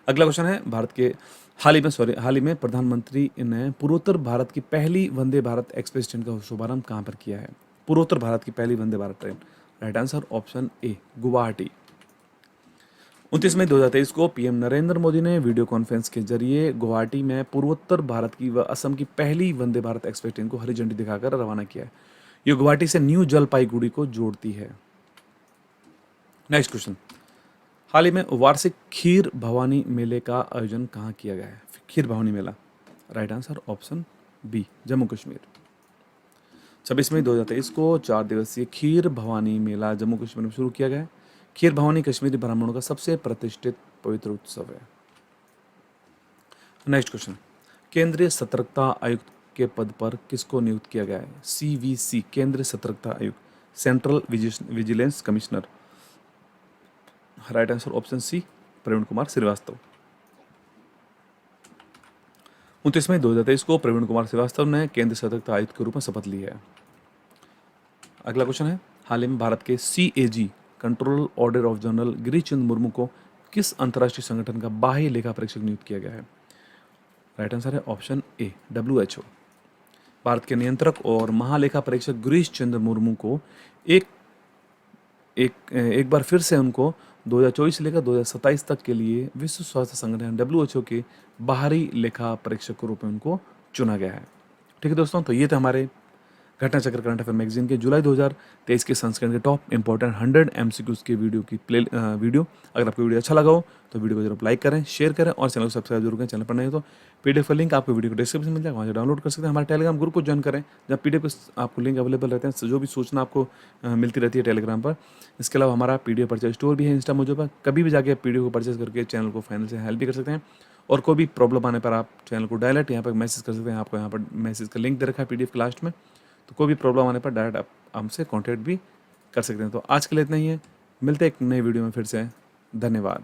अगला क्वेश्चन है, भारत के हाल ही में प्रधानमंत्री ने पूर्वोत्तर भारत की पहली वंदे भारत एक्सप्रेस ट्रेन का शुभारंभ कहां पर किया है? पूर्वोत्तर भारत की पहली Vande Bharat train, right answer option A, Guwahati. 29 मई 2023 को पीएम नरेंद्र मोदी ने वीडियो कॉन्फ्रेंस के जरिए गुवाहाटी में पूर्वोत्तर भारत की व असम की पहली वंदे भारत एक्सप्रेस ट्रेन को हरी झंडी दिखाकर रवाना किया है। ये गुवाहाटी से न्यू जलपाईगुड़ी को जोड़ती है। नेक्स्ट क्वेश्चन, हाल ही में वार्षिक खीर भवानी मेले का आयोजन कहाँ किया गया है? Kheer Bhavani Mela, right answer option B, Jammu Kashmir. 26 मई 2023 को 4 दिवसीय खीर भवानी मेला जम्मू कश्मीर में शुरू किया गया है। खीर भवानी कश्मीरी ब्राह्मणों का सबसे प्रतिष्ठित पवित्र उत्सव है। नेक्स्ट क्वेश्चन, केंद्रीय सतर्कता आयुक्त के पद पर किसको नियुक्त किया गया है? CVC, केंद्रीय सतर्कता आयुक्त, central vigilance commissioner, right answer option C, Praveen Kumar Srivastava. 29 मई 2023 को प्रवीण कुमार श्रीवास्तव ने केंद्रीय सतर्कता आयुक्त के रूप में शपथ ली है। अगला क्वेश्चन है, हाल ही में भारत के CAG, control order of general Girish Chandra Murmu को किस अंतर्राष्ट्रीय संगठन का बाह्य लेखा परीक्षक नियुक्त किया गया है? राइट आंसर है ऑप्शन ए, WHO। भारत के नियंत्रक और महालेखा परीक्षक गिरीश चंद्र मुर्मू को एक बार फिर से उनको 2024 से लेकर 2027 तक के लिए विश्व स्वास्थ्य संगठन WHO के बाहरी लेखा परीक्षक के रूप में उनको चुना गया है। ठीक है दोस्तों, तो ये थे हमारे घटना चक्र करंट अफेयर मैगजीन के जुलाई 2023 के संस्करण के टॉप इंपॉर्टेंट 100 MCQs के वीडियो की वीडियो। अगर आपको वीडियो अच्छा लगा हो तो वीडियो को जरूर लाइक करें, शेयर करें और चैनल को सब्सक्राइब जरूर करें। चैनल पर नहीं हो तो PDF का लिंक आपको वीडियो को डिस्क्रिप्शन में मिल जाएगा, वहाँ से डाउनलोड कर सकते हैं। हमारे टेलीग्राम ग्रुप को ज्वाइन करें, जब PDF के आपको लिंक अवेलेबल रहते हैं, जो भी सूचना आपको मिलती रहती है टेलीग्राम पर। इसके अलावा हमारा PDF परचेज स्टोर भी है इंस्टा मोजो पर, कभी भी जाके PDF को परचेज करके चैनल को फाइनल से हेल्प भी कर सकते हैं। और कोई भी प्रॉब्लम आने पर आप चैनल को डायरेक्ट यहाँ पर मैसेज कर सकते हैं। आपको यहाँ पर मैसेज का लिंक दे रखा है PDF के लास्ट में, तो कोई भी प्रॉब्लम आने पर डायरेक्ट आप हमसे कांटेक्ट भी कर सकते हैं। तो आज के लिए इतना ही है, मिलते हैं एक नई वीडियो में फिर से। धन्यवाद।